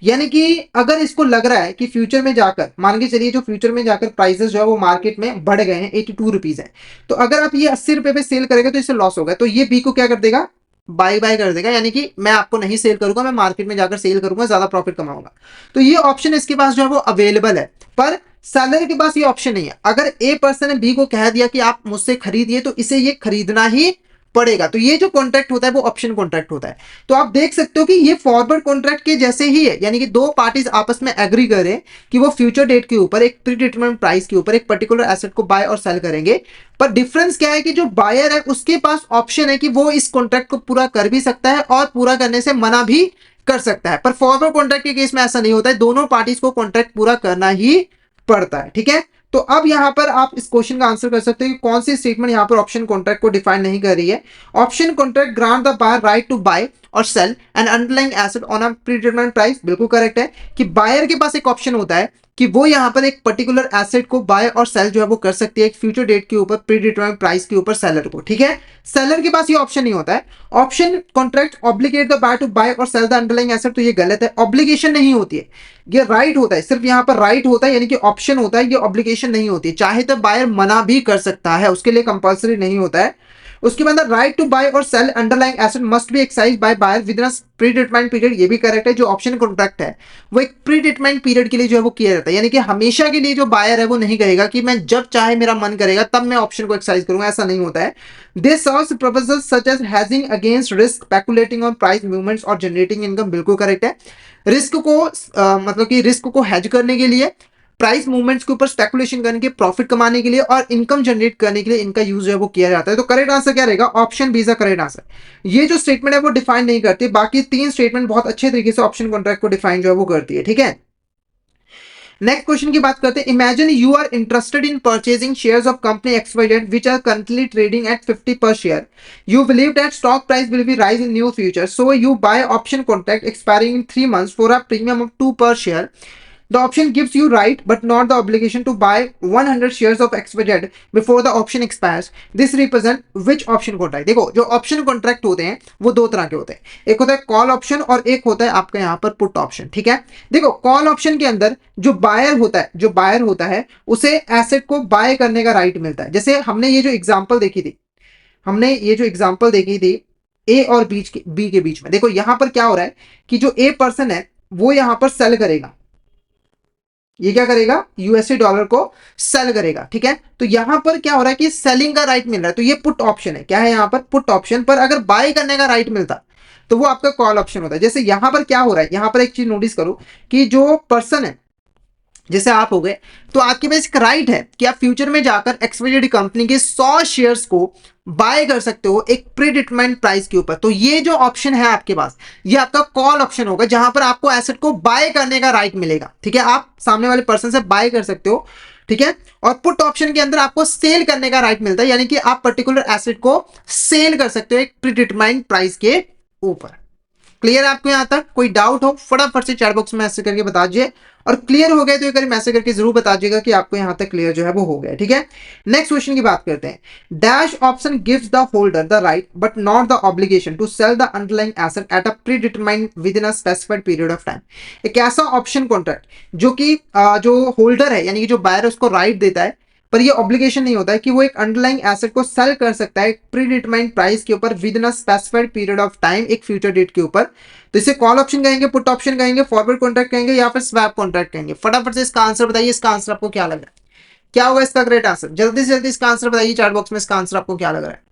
यानी कि अगर इसको लग रहा है कि फ्यूचर में जाकर, मान के चलिए जो फ्यूचर में जाकर प्राइसेस जो है वो मार्केट में बढ़ गए हैं, 82 रुपीज है, तो अगर आप ये 80 रुपए पे सेल करेंगे तो इससे लॉस होगा, तो ये बी को क्या कर देगा, बाय बाय कर देगा, यानी कि मैं आपको नहीं सेल करूंगा, मैं मार्केट में जाकर सेल करूंगा, ज्यादा प्रॉफिट कमाऊंगा। तो ये ऑप्शन इसके पास जो है वो अवेलेबल है, पर सेलर के पास ये ऑप्शन नहीं है। अगर ए पर्सन ने बी को कह दिया कि आप मुझसे खरीदिए तो इसे ये खरीदना ही पड़ेगा। तो ये जो कॉन्ट्रैक्ट होता है वो ऑप्शन कॉन्ट्रैक्ट होता है। तो आप देख सकते हो कि ये फॉरवर्ड कॉन्ट्रैक्ट के जैसे ही है, यानी कि दो पार्टीज आपस में एग्री करें कि वो फ्यूचर डेट के ऊपर एक प्री डिटरमाइंड प्राइस के ऊपर एक पर्टिकुलर एसेट को बाय और सेल करेंगे। पर डिफरेंस क्या है कि जो बायर है उसके पास ऑप्शन है कि वो इस कॉन्ट्रैक्ट को पूरा कर भी सकता है और पूरा करने से मना भी कर सकता है। पर फॉरवर्ड कॉन्ट्रैक्ट के केस में ऐसा नहीं होता है, दोनों पार्टीज को कॉन्ट्रैक्ट पूरा करना ही पड़ता है, ठीक है। तो अब यहां पर आप इस क्वेश्चन का आंसर कर सकते हो कि कौन सी स्टेटमेंट यहां पर ऑप्शन कॉन्ट्रैक्ट को डिफाइन नहीं कर रही है। Option contract grant the buyer right to buy और sell an underlying asset on a predetermined price, बिल्कुल करेक्ट है कि बायर के पास एक ऑप्शन होता है कि वो यहां पर एक पर्टिकुलर एसेट को बाय और सेल जो है वो कर सकती है एक फ्यूचर डेट के ऊपर प्रीडिटरमाइंड प्राइस के ऊपर सेलर को, ठीक है। सेलर के पास ये ऑप्शन नहीं होता है। Option contract obligate the buyer to buy और सेल द अंडरलाइंग एसेट, तो ये गलत है, ऑब्लिगेशन नहीं होती है, ये राइट होता है, सिर्फ यहां पर राइट होता है, यानी कि ऑप्शन होता है, ये ऑब्लिगेशन नहीं होती है। चाहे तो बायर मना भी कर सकता है, उसके लिए कंपलसरी नहीं होता है। उसके बाद राइट टू बाय और sell underlying asset must be exercised by buyer within predetermined period, ये भी करेक्ट है। जो ऑप्शन कॉन्ट्रैक्ट है वो एक प्री डिटरमाइंड पीरियड के लिए जो है वो किया जाता है, यानी कि हमेशा के लिए जो बायर है वो नहीं कहेगा कि मैं जब चाहे मेरा मन करेगा तब मैं ऑप्शन को एक्सरसाइज करूंगा, ऐसा नहीं होता है। This serves purposes such as hedging against risk, speculating on price movements और जनरेटिंग इनकम, बिल्कुल करेक्ट है। रिस्क को मतलब कि रिस्क को हेज करने के लिए, प्राइस मूवमेंट्स के ऊपर स्पेकुलेशन करने के, प्रॉफिट कमाने के लिए और इनकम जनरेट करने के लिए इनका यूज जो है वो किया जाता है। तो करेक्ट आंसर क्या रहेगा, option B is the correct answer. ये जो स्टेटमेंट है वो डिफाइन नहीं करती, बाकी तीन स्टेटमेंट बहुत अच्छे तरीके से ऑप्शन कॉन्ट्रैक्ट को डिफाइन जो है वो करती है, ठीक है। नेक्स्ट क्वेश्चन की बात करते हैं। Imagine you are interested in purchasing shares of company XYZ which are currently trading at 50 per share. You believe that stock price will be rise in near future, so you buy option contract expiring in 3 months for a premium of 2 per share. The option gives you right but not the obligation to buy 100 shares of XYZ before the option expires. This represent which option contract? देखो जो ऑप्शन कॉन्ट्रैक्ट होते हैं वो दो तरह के होते हैं, एक होता है कॉल ऑप्शन और एक होता है आपका यहाँ पर पुट ऑप्शन, ठीक है। देखो कॉल ऑप्शन के अंदर जो बायर होता है उसे एसेट को बाय करने का राइट मिलता है। जैसे हमने ये जो एग्जांपल देखी थी ए और बी के बीच में, देखो यहां पर क्या हो रहा है कि जो ए पर्सन है वो यहां पर सेल करेगा, ये क्या करेगा, यूएसडी डॉलर को सेल करेगा, ठीक है। तो यहां पर क्या हो रहा है कि सेलिंग का राइट मिल रहा है, तो ये पुट ऑप्शन है, क्या है यहां पर पुट ऑप्शन। पर अगर बाय करने का राइट मिलता तो वो आपका कॉल ऑप्शन होता है। जैसे यहां पर क्या हो रहा है, यहां पर एक चीज नोटिस करो कि जो पर्सन है जैसे आप हो गए, तो आपके पास एक राइट है कि आप फ्यूचर में जाकर एक्सवाइजेड कंपनी के 100 शेयर्स को बाय कर सकते हो एक प्री डिटरमाइंड प्राइस के ऊपर। तो ये जो ऑप्शन है आपके पास, ये आपका कॉल ऑप्शन होगा, जहां पर आपको एसेट को बाय करने का राइट मिलेगा। ठीक है, आप सामने वाले पर्सन से बाय कर सकते हो। ठीक है, और पुट ऑप्शन के अंदर आपको सेल करने का राइट मिलता है, यानी कि आप पर्टिकुलर एसेट को सेल कर सकते हो एक प्री डिटरमाइंड प्राइस के ऊपर। क्लियर है आपको? यहां तक कोई डाउट हो फटाफट से चैट बॉक्स में मैसेज करके बता दीजिए, और क्लियर हो गए तो एक बार मैसेज करके जरूर बता दीजिएगा कि आपको यहां तक क्लियर जो है वो हो गया। ठीक है, नेक्स्ट क्वेश्चन की बात करते हैं। Dash option gives the holder the right but not the obligation to sell the underlying asset at a predetermined within a specified period of time. एक ऐसा ऑप्शन कॉन्ट्रैक्ट जो कि जो होल्डर है यानी कि जो बायर है उसको राइट देता है, पर ये ऑब्लिगेशन नहीं होता है कि वो एक अंडरलाइंग एसेट को सेल कर सकता है प्री डिटरमाइंड प्राइस के ऊपर with in a specified period of time, एक फ्यूचर डेट के ऊपर। तो इसे कॉल ऑप्शन कहेंगे, पुट ऑप्शन कहेंगे, फॉरवर्ड कॉन्ट्रैक्ट कहेंगे, या फिर स्वैप कॉन्ट्रैक्ट कहेंगे। फटाफट से इसका आंसर बताइए, इसका आंसर आपको क्या लग रहा है, क्या होगा इसका करेक्ट आंसर? जल्दी से जल्दी इसका आंसर बताइए चैट बॉक्स में, इसका आंसर आपको क्या लग रहा है।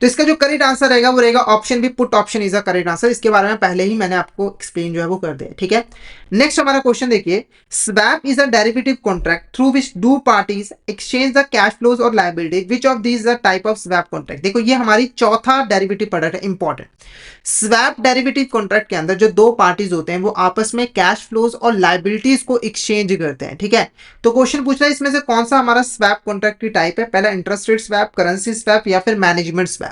तो इसका जो करेक्ट आंसर रहेगा वो रहेगा option B, put option is the correct answer. इसके बारे में पहले ही मैंने आपको एक्सप्लेन जो है वो कर दिया। ठीक है, नेक्स्ट हमारा क्वेश्चन देखिए। Swap is a derivative contract through which two parties exchange the cash flows और liability, which of these the type of swap contract. देखो ये हमारी चौथा डेरिवेटिव प्रोडक्ट है, इंपॉर्टेंट। स्वैप डेरिवेटिव कॉन्ट्रैक्ट के अंदर जो दो पार्टीज होते हैं वो आपस में कैश फ्लोज और लायबिलिटीज को एक्सचेंज करते हैं। ठीक है, तो क्वेश्चन पूछ रहा है इसमें से कौन सा हमारा स्वैप कॉन्ट्रैक्ट की टाइप है, पहला interest rate swap, currency swap, या फिर मैनेजमेंट स्वैप।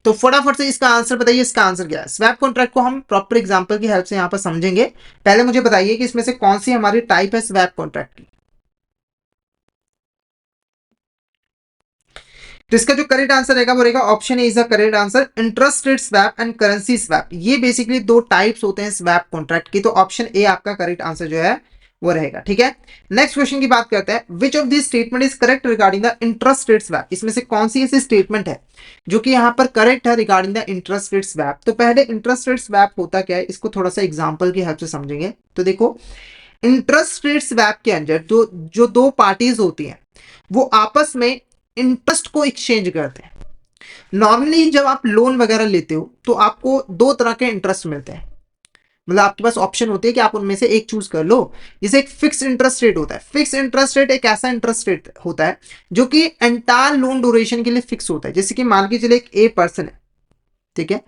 तो फटाफट से इसका आंसर बताइए, इसका आंसर क्या है। स्वैप कॉन्ट्रैक्ट को हम प्रॉपर एग्जांपल की हेल्प से यहां पर समझेंगे। पहले मुझे बताइए कि इसमें से कौन सी हमारी टाइप है स्वैप कॉन्ट्रैक्ट की। तो इसका जो करेक्ट आंसर रहेगा वो रहेगा option A is the correct answer, interest rate swap and currency swap. ये बेसिकली दो टाइप्स होते हैं स्वैप कॉन्ट्रैक्ट की, तो ऑप्शन ए आपका करेक्ट आंसर जो है वो रहेगा। ठीक है, नेक्स्ट क्वेश्चन की बात करते हैं। Which of this statement is correct regarding the interest rate swap. इसमें से कौन सी ऐसी स्टेटमेंट है जो कि यहां पर करेक्ट है regarding the interest rate swap. तो पहले इंटरेस्ट रेट स्वैप होता क्या है, इसको थोड़ा सा एग्जांपल की हेल्प से समझेंगे। तो देखो, इंटरेस्ट रेट स्वैप के अंदर जो जो दो पार्टीज होती हैं वो आपस में इंटरेस्ट को एक्सचेंज करते हैं। नॉर्मली जब आप लोन वगैरह लेते हो तो आपको दो तरह के इंटरेस्ट मिलते हैं, मतलब आपके पास ऑप्शन होती है कि आप उनमें से एक चूज कर लो। जैसे एक फिक्स इंटरेस्ट रेट होता है। फिक्स इंटरेस्ट रेट एक ऐसा इंटरेस्ट रेट होता है जो कि एंटायर लोन ड्यूरेशन के लिए फिक्स होता है। जैसे कि मान के चले एक ए पर्सन है, ठीक है,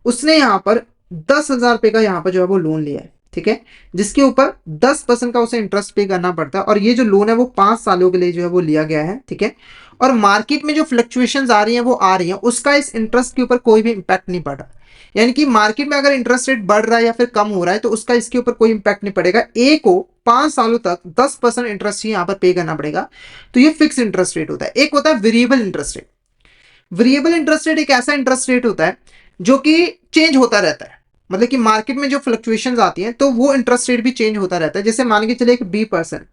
उसने यहाँ पर 10,000 रुपए का यहाँ पर जो है वो लोन लिया है। ठीक है, जिसके ऊपर 10% का उसे इंटरेस्ट पे करना पड़ता है, और ये जो लोन है वो 5 सालों के लिए जो है वो लिया गया है। ठीक है, और मार्केट में जो फ्लक्चुएशंस आ रही हैं वो आ रही हैं, उसका इस इंटरेस्ट के ऊपर कोई भी इंपैक्ट नहीं पड़ रहा। यानी कि मार्केट में अगर इंटरेस्ट रेट बढ़ रहा है या फिर कम हो रहा है तो उसका इसके ऊपर कोई इंपैक्ट नहीं पड़ेगा। ए को 5 सालों तक 10% इंटरेस्ट ही यहाँ पर पे करना पड़ेगा। तो ये फिक्स इंटरेस्ट रेट होता है। एक होता है variable interest rate. Variable interest rate एक ऐसा इंटरेस्ट रेट होता है जो कि चेंज होता रहता है, मतलब कि मार्केट में जो फ्लक्चुएशंस आती हैं तो वो इंटरेस्ट रेट भी चेंज होता रहता है। जैसे मान के चले एक बी पर्सन,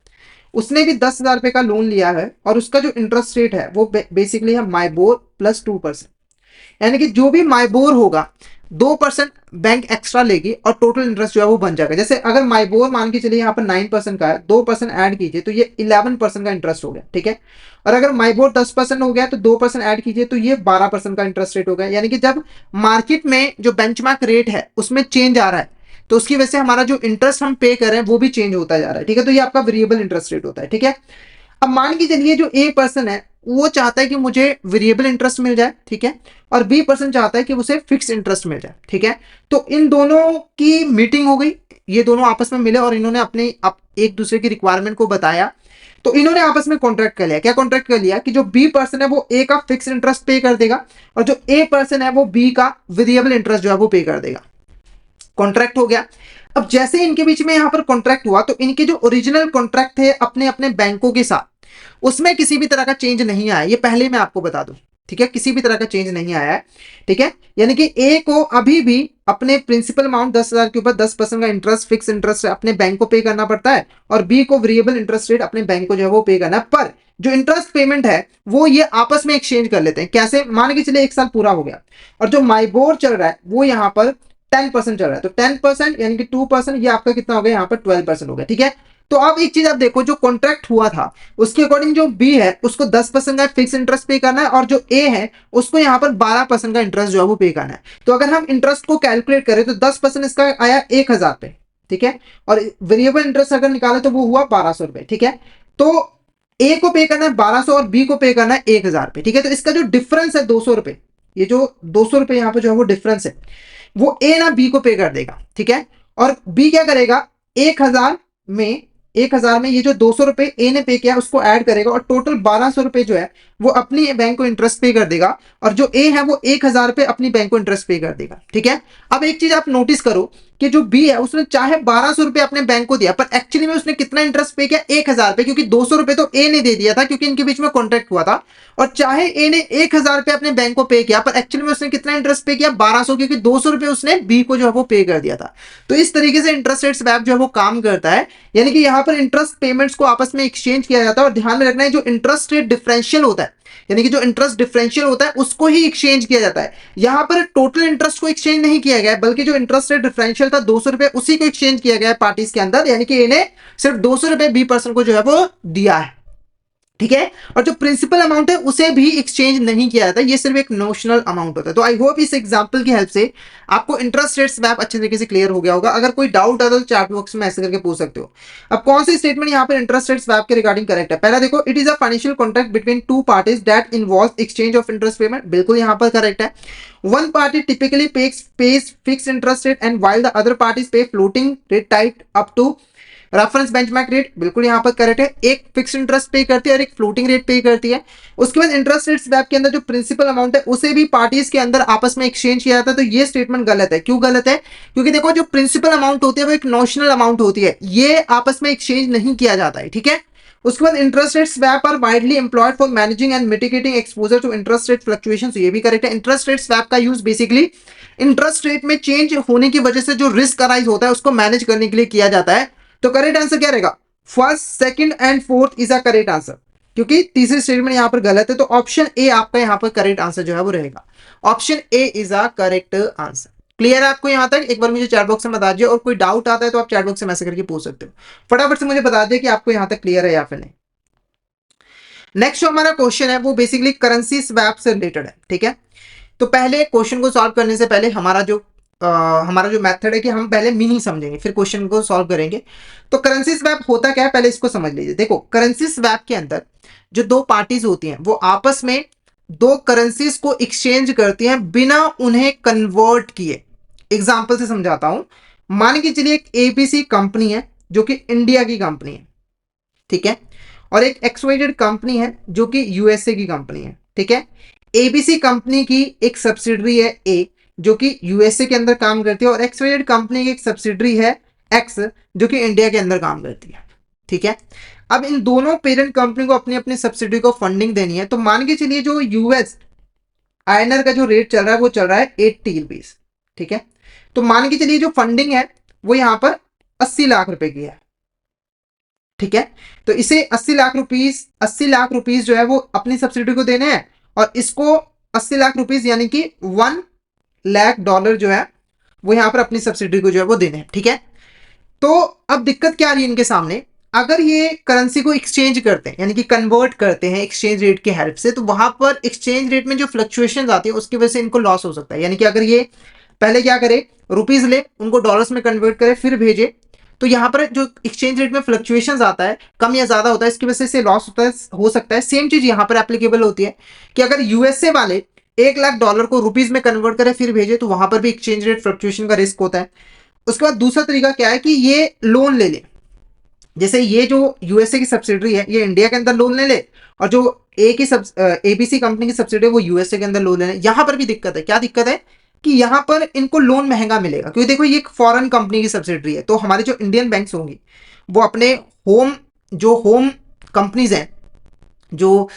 उसने भी 10,000 रुपए का लोन लिया है, और उसका जो इंटरेस्ट रेट है वो बेसिकली है माइबोर प्लस 2%। यानी कि जो भी माइबोर होगा 2% बैंक एक्स्ट्रा लेगी और टोटल इंटरेस्ट जो है वो बन जाएगा। जैसे अगर माइबोर मान के चलिए यहाँ पर 9% का है, 2% ऐड कीजिए तो ये 11% का इंटरेस्ट हो गया। ठीक है, और अगर माइबोर 10% हो गया तो 2% ऐड कीजिए तो ये 12% का इंटरेस्ट रेट हो गया। यानी कि जब मार्केट में जो बेंचमार्क रेट है उसमें चेंज आ रहा है तो उसकी वजह से हमारा जो इंटरेस्ट हम पे कर रहे हैं वो भी चेंज होता जा रहा है। ठीक है, तो ये आपका वेरिएबल इंटरेस्ट रेट होता है। ठीक है, अब मान के चलिए जो ए पर्सन है वो चाहता है कि मुझे वेरिएबल इंटरेस्ट मिल जाए। ठीक है, और बी पर्सन चाहता है कि उसे फिक्स इंटरेस्ट मिल जाए। ठीक है, तो इन दोनों की मीटिंग हो गई, ये दोनों आपस में मिले और इन्होंने अपने एक दूसरे की रिक्वायरमेंट को बताया। तो इन्होंने आपस में कॉन्ट्रैक्ट कर लिया। क्या कॉन्ट्रैक्ट कर लिया कि जो बी पर्सन है वो ए का फिक्स इंटरेस्ट पे कर देगा, और जो ए पर्सन है वो बी का वेरिएबल इंटरेस्ट जो है वो पे कर देगा। कॉन्ट्रैक्ट हो गया। अब जैसे इनके बीच में यहां पर कॉन्ट्रैक्ट हुआ तो इनके जो ओरिजिनल कॉन्ट्रैक्ट थे अपने अपने बैंकों के साथ, उसमें किसी भी तरह का चेंज नहीं आया। ये पहले मैं आपको बता दूं, ठीक है, किसी भी तरह का चेंज नहीं आया है। ठीक है, यानी कि ए को अभी भी अपने प्रिंसिपल अमाउंट 10,000 के ऊपर 10% का इंटरेस्ट, फिक्स इंटरेस्ट अपने बैंक को पे करना पड़ता है, और बी को वेरिएबल इंटरेस्ट रेट अपने बैंक को जो है वो पे करना है। पर जो इंटरेस्ट पेमेंट है वो ये आपस में एक्सचेंज कर लेते हैं। कैसे? मान के चले 1 साल पूरा हो गया और जो माइबोर चल रहा है वो यहाँ पर 10% चल रहा है, तो 10% यानी कि 2% ये आपका कितना हो गया, यहाँ पर 12% हो गया। ठीक है, तो अब एक चीज आप देखो, जो कॉन्ट्रैक्ट हुआ था उसके अकॉर्डिंग जो बी है उसको 10% का फिक्स इंटरेस्ट पे करना है, और जो ए है उसको यहाँ पर 12% का इंटरेस्ट जो है वो पे करना है। तो अगर हम इंटरेस्ट को कैलकुलेट करें तो 10% इसका आया 1,000 पे। ठीक है, और वेरिएबल इंटरेस्ट अगर निकाले तो वो हुआ 1200 रुपए, ठीक है। तो ए को पे करना है 1200 और बी को पे करना है 1000 रुपए, ठीक है। तो इसका जो डिफरेंस है 200 रुपए, ये जो 200 रुपए यहाँ पे जो है वो डिफरेंस है, वो ए ना बी को पे कर देगा, ठीक है। और बी क्या करेगा, 1000 में 1000 में ये जो 200 रुपए ए ने पे किया उसको ऐड करेगा और टोटल 1200 रुपए जो है वो अपनी बैंक को इंटरेस्ट पे कर देगा, और जो ए है वो 1000 रुपए अपनी बैंक को इंटरेस्ट पे कर देगा, ठीक है। अब एक चीज आप नोटिस करो कि जो बी है उसने चाहे 1200 रुपए अपने बैंक को दिया, पर एक्चुअली में उसने कितना इंटरेस्ट पे किया, 1000 रुपए, क्योंकि 200 रुपए तो ए ने दे दिया था क्योंकि इनके बीच में कॉन्ट्रैक्ट हुआ था। और चाहे ए ने 1000 रुपए अपने बैंक को पे किया, पर एक्चुअली में उसने कितना इंटरेस्ट पे किया, 1200, क्योंकि 200 रुपए उसने बी को जो है वो पे कर दिया था। तो इस तरीके से इंटरेस्ट रेट स्वैप जो है वो काम करता है, यानी कि यहाँ पर इंटरेस्ट पेमेंट्स को आपस में एक्सचेंज किया जाता है। और ध्यान में रखना है जो इंटरेस्ट रेट डिफरेंशियल होता है, यानी कि जो इंटरेस्ट डिफरेंशियल होता है उसको ही एक्सचेंज किया जाता है। यहां पर टोटल इंटरेस्ट को एक्सचेंज नहीं किया गया है, बल्कि जो इंटरेस्ट रेट डिफरेंशियल था 200 रुपए उसी को एक्सचेंज किया गया है पार्टीज के अंदर, यानी कि इन्हें सिर्फ 200 रुपए बी पर्सन को जो है वो दिया है, ठीक है। और जो प्रिंसिपल अमाउंट है उसे भी एक्सचेंज नहीं किया जाता, ये सिर्फ एक नोशनल अमाउंट होता है। तो आई होप इस एग्जांपल की हेल्प से आपको इंटरेस्ट रेट स्वैप अच्छे तरीके से क्लियर हो गया होगा। अगर कोई डाउट है तो चैट बॉक्स में ऐसे करके पूछ सकते हो। अब कौन सी स्टेटमेंट यहाँ पर इंटरेस्ट रेट स्वैप के रिगार्डिंग करेक्ट है, पहला देखो, it is a financial contract between two parties that involve exchange of interest payment, बिल्कुल यहाँ पर करेक्ट है। One party typically pays fixed interest rate and while the other parties pay floating rate tied up to reference benchmark rate, बिल्कुल यहाँ पर करेक्ट है। एक फिक्स इंटरेस्ट पे करती है और एक फ्लोटिंग रेट पे करती है। उसके बाद इंटरेस्ट रेट स्वैप के अंदर जो प्रिंसिपल अमाउंट है उसे भी पार्टीज के अंदर आपस में एक्सचेंज किया जाता है। तो ये स्टेटमेंट गलत है। क्यों गलत है, क्योंकि देखो जो प्रिंसिपल अमाउंट होती है वो एक नोशनल अमाउंट होती है, ये आपस में एक्सचेंज नहीं किया जाता है, ठीक है। उसके बाद interest rate swap are widely employed for managing and mitigating exposure to interest rate fluctuations, ये भी करेक्ट है। इंटरेस्ट रेट स्वैप का यूज बेसिकली इंटरेस्ट रेट में चेंज होने की वजह से जो रिस्क अराइज होता है उसको मैनेज करने के लिए किया जाता है। तो करेक्ट आंसर क्या रहेगा, first, second and fourth is a correct answer, क्योंकि तीसरी स्टेटमेंट यहां पर गलत है। तो ऑप्शन ए आपका यहां पर करेक्ट आंसर जो है वो रहेगा। Option A is a correct answer. Clear है आपको यहां तक, एक बार मुझे चैट बॉक्स में बता दीजिए, और कोई डाउट आता है तो आप चैट बॉक्स में मैसेज करके पूछ सकते हो। फटाफट से मुझे बता दिए कि आपको यहां तक क्लियर है या फिर नहीं। नेक्स्ट जो हमारा क्वेश्चन है वो बेसिकली करेंसी स्वैप से रिलेटेड है, ठीक है। तो पहले क्वेश्चन को सॉल्व करने से पहले हमारा जो मेथड है कि हम पहले मीनिंग समझेंगे फिर क्वेश्चन को सॉल्व करेंगे। तो करेंसी स्वैप होता क्या है पहले इसको समझ लीजिए। देखो, करेंसी स्वैप के अंदर जो दो पार्टीज होती हैं वो आपस में दो करेंसीज को एक्सचेंज करती हैं बिना उन्हें कन्वर्ट किए। एग्जाम्पल से समझाता हूं। मान के चलिए एक एबीसी कंपनी है जो कि इंडिया की कंपनी है, ठीक है, और एक एक्सवाइजेड कंपनी है जो कि यूएसए की कंपनी है, ठीक है। एबीसी कंपनी की एक सब्सिडरी है ए जो कि यूएसए के अंदर काम करती है, और एक्सवाइजेड कंपनी की एक सब्सिडरी है एक्स जो कि इंडिया के अंदर काम करती है, ठीक है। अब इन दोनों पेरेंट कंपनी को अपनी अपनी सब्सिडरी को फंडिंग देनी है। तो मान के चलिए जो यूएस आईएनआर का जो रेट चल रहा है वो चल रहा है 80 रुपीज, ठीक है। तो मान के चलिए जो फंडिंग है वो यहां पर 80 लाख रुपए की है, ठीक है। तो इसे 80 लाख रुपीज जो है वो अपनी सब्सिडी को देने हैं, और इसको 80 लाख रुपीज यानी कि $1 लाख जो है वो यहां पर अपनी सब्सिडी को जो है वो देने हैं, ठीक है। तो अब दिक्कत क्या आ रही है इनके सामने, अगर ये करेंसी को एक्सचेंज करते हैं यानी कि कन्वर्ट करते हैं एक्सचेंज रेट की हेल्प से, तो वहां पर एक्सचेंज रेट में जो फ्लक्चुएशन आती है उसकी वजह से इनको लॉस हो सकता है। यानी कि अगर ये पहले क्या करे, रुपीज ले उनको डॉलर्स में कन्वर्ट करे फिर भेजे, तो यहाँ पर जो एक्सचेंज रेट में फ्लक्चुएशंस आता है कम या ज्यादा होता है, इसकी वजह से लॉस होता है, हो सकता है। सेम चीज यहाँ पर एप्लीकेबल होती है कि अगर यूएसए वाले $1 लाख को रुपीज में कन्वर्ट करे फिर भेजे, तो वहां पर भी एक्सचेंज रेट फ्लक्चुएशन का रिस्क होता है। उसके बाद दूसरा तरीका क्या है कि ये लोन ले ले, जैसे ये जो यूएसए की सब्सिडरी है ये इंडिया के अंदर लोन ले ले, और जो एबीसी कंपनी की सब्सिडरी है वो यूएसए के अंदर लोन ले ले। यहां पर भी दिक्कत है। क्या दिक्कत है कि यहां पर इनको लोन महंगा मिलेगा, क्योंकि देखो ये एक फॉरेन कंपनी की सब्सिडरी है। तो हमारी जो इंडियन बैंक्स होंगी वो अपने होम कंपनीज हैं, जो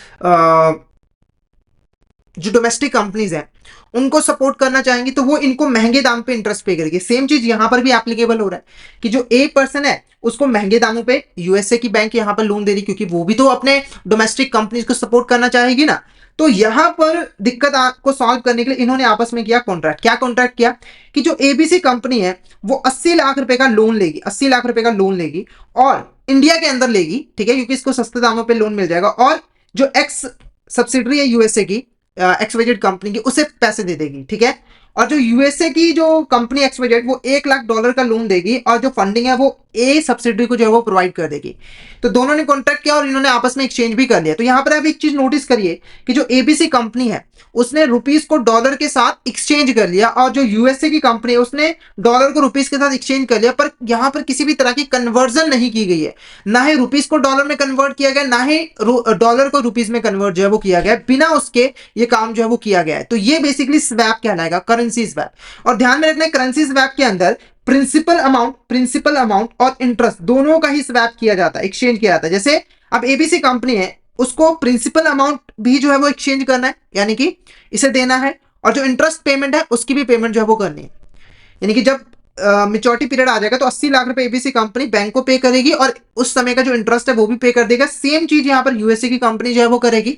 डोमेस्टिक कंपनीज हैं उनको सपोर्ट करना चाहेंगी, तो वो इनको महंगे दाम पे इंटरेस्ट पे करेगी। सेम चीज यहां पर भी एप्लीकेबल हो रहा है कि जो ए पर्सन है उसको महंगे दामों पे यूएसए की बैंक यहां पर लोन दे रही, क्योंकि वो भी तो अपने डोमेस्टिक कंपनीज को सपोर्ट करना चाहेगी ना। तो यहां पर दिक्कत को सॉल्व करने के लिए इन्होंने आपस में किया कॉन्ट्रैक्ट। क्या कॉन्ट्रैक्ट किया कि जो एबीसी कंपनी है वो 80 लाख रुपए का लोन लेगी, 80 लाख रुपए का लोन लेगी और इंडिया के अंदर लेगी, ठीक है, क्योंकि इसको सस्ते दामों पे लोन मिल जाएगा, और जो एक्स सब्सिडरी है यूएसए की एक्सवाइजेड कंपनी की उसे पैसे दे देगी, ठीक है। और जो यूएसए की जो कंपनी एक्सवाइजेड वो $1 लाख का लोन देगी और जो फंडिंग है वो ए सब्सिडरी को जो है वो प्रोवाइड कर देगी। तो दोनों ने कॉन्ट्रैक्ट किया और इन्होंने आपस में एक्सचेंज भी कर लिया। तो यहाँ पर आप एक चीज नोटिस करिए कि जो एबीसी कंपनी है उसने रुपीस को डॉलर के साथ एक्सचेंज कर लिया और जो यूएसए की कंपनी है उसने डॉलर को रुपीस के साथ एक्सचेंज कर लिया, पर यहाँ पर किसी भी तरह की कन्वर्जन नहीं की गई है। ना ही रुपीस को डॉलर में कन्वर्ट किया गया, ना ही डॉलर को रुपीस में कन्वर्ट जो है वो किया गया, बिना उसके ये काम जो है वो किया गया है। तो ये बेसिकली स्वैप कहलाएगा, करेंसी स्वैप। और ध्यान में रखना है करेंसी स्वैप के अंदर प्रिंसिपल अमाउंट और इंटरेस्ट दोनों का ही स्वैप किया जाता है, एक्सचेंज किया जाता है। जैसे अब एबीसी कंपनी है उसको प्रिंसिपल अमाउंट भी जो है वो एक्सचेंज करना है, यानी कि इसे देना है, और जो इंटरेस्ट पेमेंट है उसकी भी पेमेंट जो है वो करनी है। यानी कि जब मेच्योरिटी पीरियड आ जाएगा तो 80 लाख रुपए एबीसी कंपनी बैंक को पे करेगी और उस समय का जो इंटरेस्ट है वो भी पे कर देगा। सेम चीज यहां पर यूएसए की कंपनी जो है वो करेगी।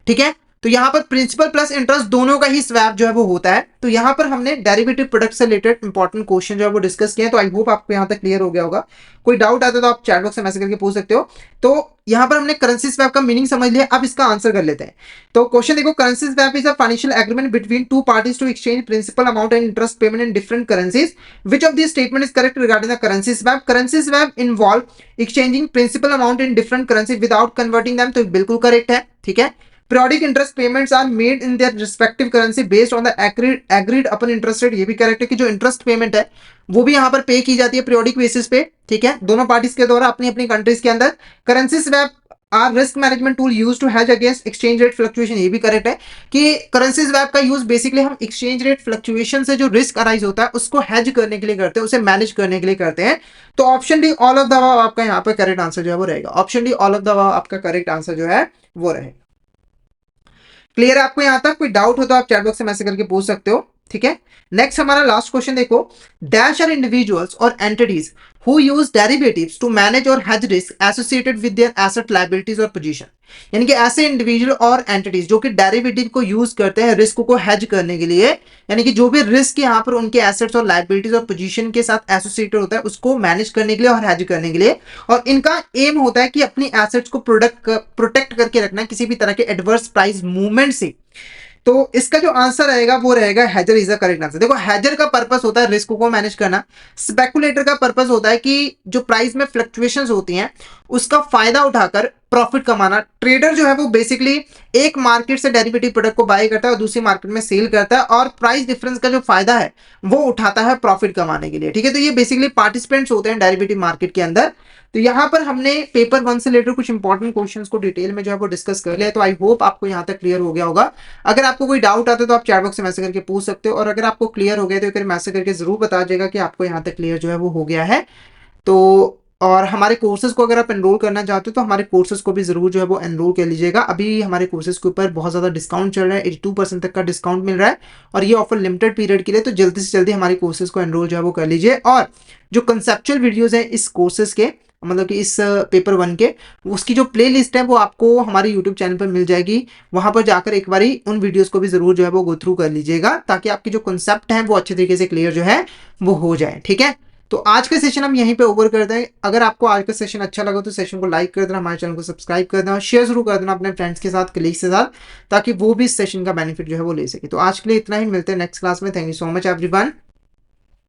ठीक है, तो यहां पर प्रिंसिपल प्लस इंटरेस्ट दोनों का ही स्वैप जो है वो होता है। तो यहां पर हमने डेरिवेटिव प्रोडक्ट से रिलेटेड इंपॉर्टेंट क्वेश्चन जो है वो डिस्कस किए हैं। तो आई होप आपको यहां तक क्लियर हो गया होगा। कोई डाउट आता है तो आप चैट बॉक्स में मैसेज करके पूछ सकते हो। तो यहां पर हमने करेंसी स्वैप का मीनिंग समझ लिया, अब इसका आंसर कर लेते हैं। तो क्वेश्चन देखो, currency swap is a financial agreement between two parties to exchange principal amount and interest payment in different currencies. Which of this statement is correct regarding the currency swap? Currency swap involve exchanging principal amount in different currency without converting them, तो बिल्कुल करेक्ट है। ठीक है, periodic interest payments are made in their respective currency based on the agreed upon interest rate, ये भी करेक्ट है कि जो इंटरेस्ट पेमेंट है वो भी यहाँ पर पे की जाती है periodic बेसिस पे। ठीक है, दोनों पार्टीज के द्वारा अपनी अपनी कंट्रीज के अंदर। Currency swap are risk management tool use to hedge against exchange rate fluctuation, ये भी करेक्ट है कि करेंसी स्वैप का यूज बेसिकली हम एक्सचेंज रेट फ्लक्चुएशन से जो रिस्क अराइज होता है उसको हैज करने के लिए करते हैं, उसे मैनेज करने के लिए करते हैं। तो option D all of the above आपका यहाँ पर करेक्ट आंसर जो है वो रहेगा। Option D all of the above आपका करेक्ट आंसर जो है वो रहेगा। क्लियर है आपको यहां तक? कोई डाउट हो तो आप चैट बॉक्स में मैसेज करके पूछ सकते हो। ठीक है, नेक्स्ट हमारा लास्ट क्वेश्चन देखो, डैश आर इंडिविजुअल्स और entities who use derivatives to manage और hedge risk associated with their asset liabilities और पोजीशन। यानी कि ऐसे इंडिविजुअल और एंटिटीज जो कि डेरिवेटिव को यूज करते हैं रिस्क को हेज करने के लिए, यानी कि जो भी रिस्क यहाँ पर उनके एसेट्स और लायबिलिटीज और पोजीशन के साथ एसोसिएटेड होता है उसको मैनेज करने के लिए और हेज करने के लिए। और इनका एम होता है कि अपनी एसेट्स को प्रोटेक्ट करके रखना किसी भी तरह के एडवर्स प्राइस मूवमेंट से। तो इसका जो आंसर रहेगा वो रहेगा हेजर इज द करेक्ट आंसर। देखो, हेजर का पर्पस होता है रिस्क को मैनेज करना, स्पेकुलेटर का पर्पस होता है कि जो प्राइस में फ्लक्चुएशंस होती हैं उसका फायदा उठाकर प्रॉफिट कमाना। ट्रेडर जो है वो बेसिकली एक मार्केट से डेरिवेटिव प्रोडक्ट को बाय करता है और दूसरी मार्केट में सेल करता है और प्राइस डिफरेंस का जो फायदा है वो उठाता है प्रॉफिट कमाने के लिए। ठीक है, तो ये बेसिकली पार्टिसिपेंट्स होते हैं डेरिवेटिव मार्केट के अंदर। तो यहाँ पर हमने पेपर 1 से रिलेटेड कुछ इंपॉर्टेंट क्वेश्चंस को डिटेल में जो है वो डिस्कस कर लिया। तो आई होप आपको यहाँ तक क्लियर हो गया होगा। अगर आपको कोई डाउट आता है तो आप चैट बॉक्स में मैसेज करके पूछ सकते हो, और अगर आपको क्लियर हो गया तो एक मैसेज करके जरूर बता दीजिएगा कि आपको यहाँ तक क्लियर जो है वो हो गया है। तो और हमारे कोर्सेज को अगर आप एनरोल करना चाहते हो तो हमारे कोर्सेज को भी जरूर जो है वो एनरोल कर लीजिएगा। अभी हमारे कोर्सेज के ऊपर बहुत ज़्यादा डिस्काउंट चल रहा है, 82% तक का डिस्काउंट मिल रहा है और ये ऑफर लिमिटेड पीरियड के लिए। तो जल्दी से जल्दी हमारे कोर्सेज को एनरोल जो है वो कर लीजिए। और जो कंसेप्चुअल वीडियोज़ हैं इस कोर्सेज के, मतलब कि इस पेपर 1 के, उसकी जो प्ले लिस्ट है वो आपको हमारे यूट्यूब चैनल पर मिल जाएगी। वहां पर जाकर एक बारी उन वीडियोस को भी जरूर जो है वो गो थ्रू कर लीजिएगा ताकि आपकी जो कंसेप्ट है वो अच्छे तरीके से क्लियर जो है वो हो जाए। ठीक है, तो आज का सेशन हम यहीं पे ओवर करते हैं। अगर आपको आज का सेशन अच्छा लगा तो सेशन को लाइक कर देना, हमारे चैनल को सब्सक्राइब कर देना और शेयर जरूर कर देना अपने फ्रेंड्स के साथ, कलीग्स के साथ, ताकि वो भी इस सेशन का बेनिफिट जो है वो ले सके। तो आज के लिए इतना ही, मिलते हैं नेक्स्ट क्लास में। Thank you so much everyone.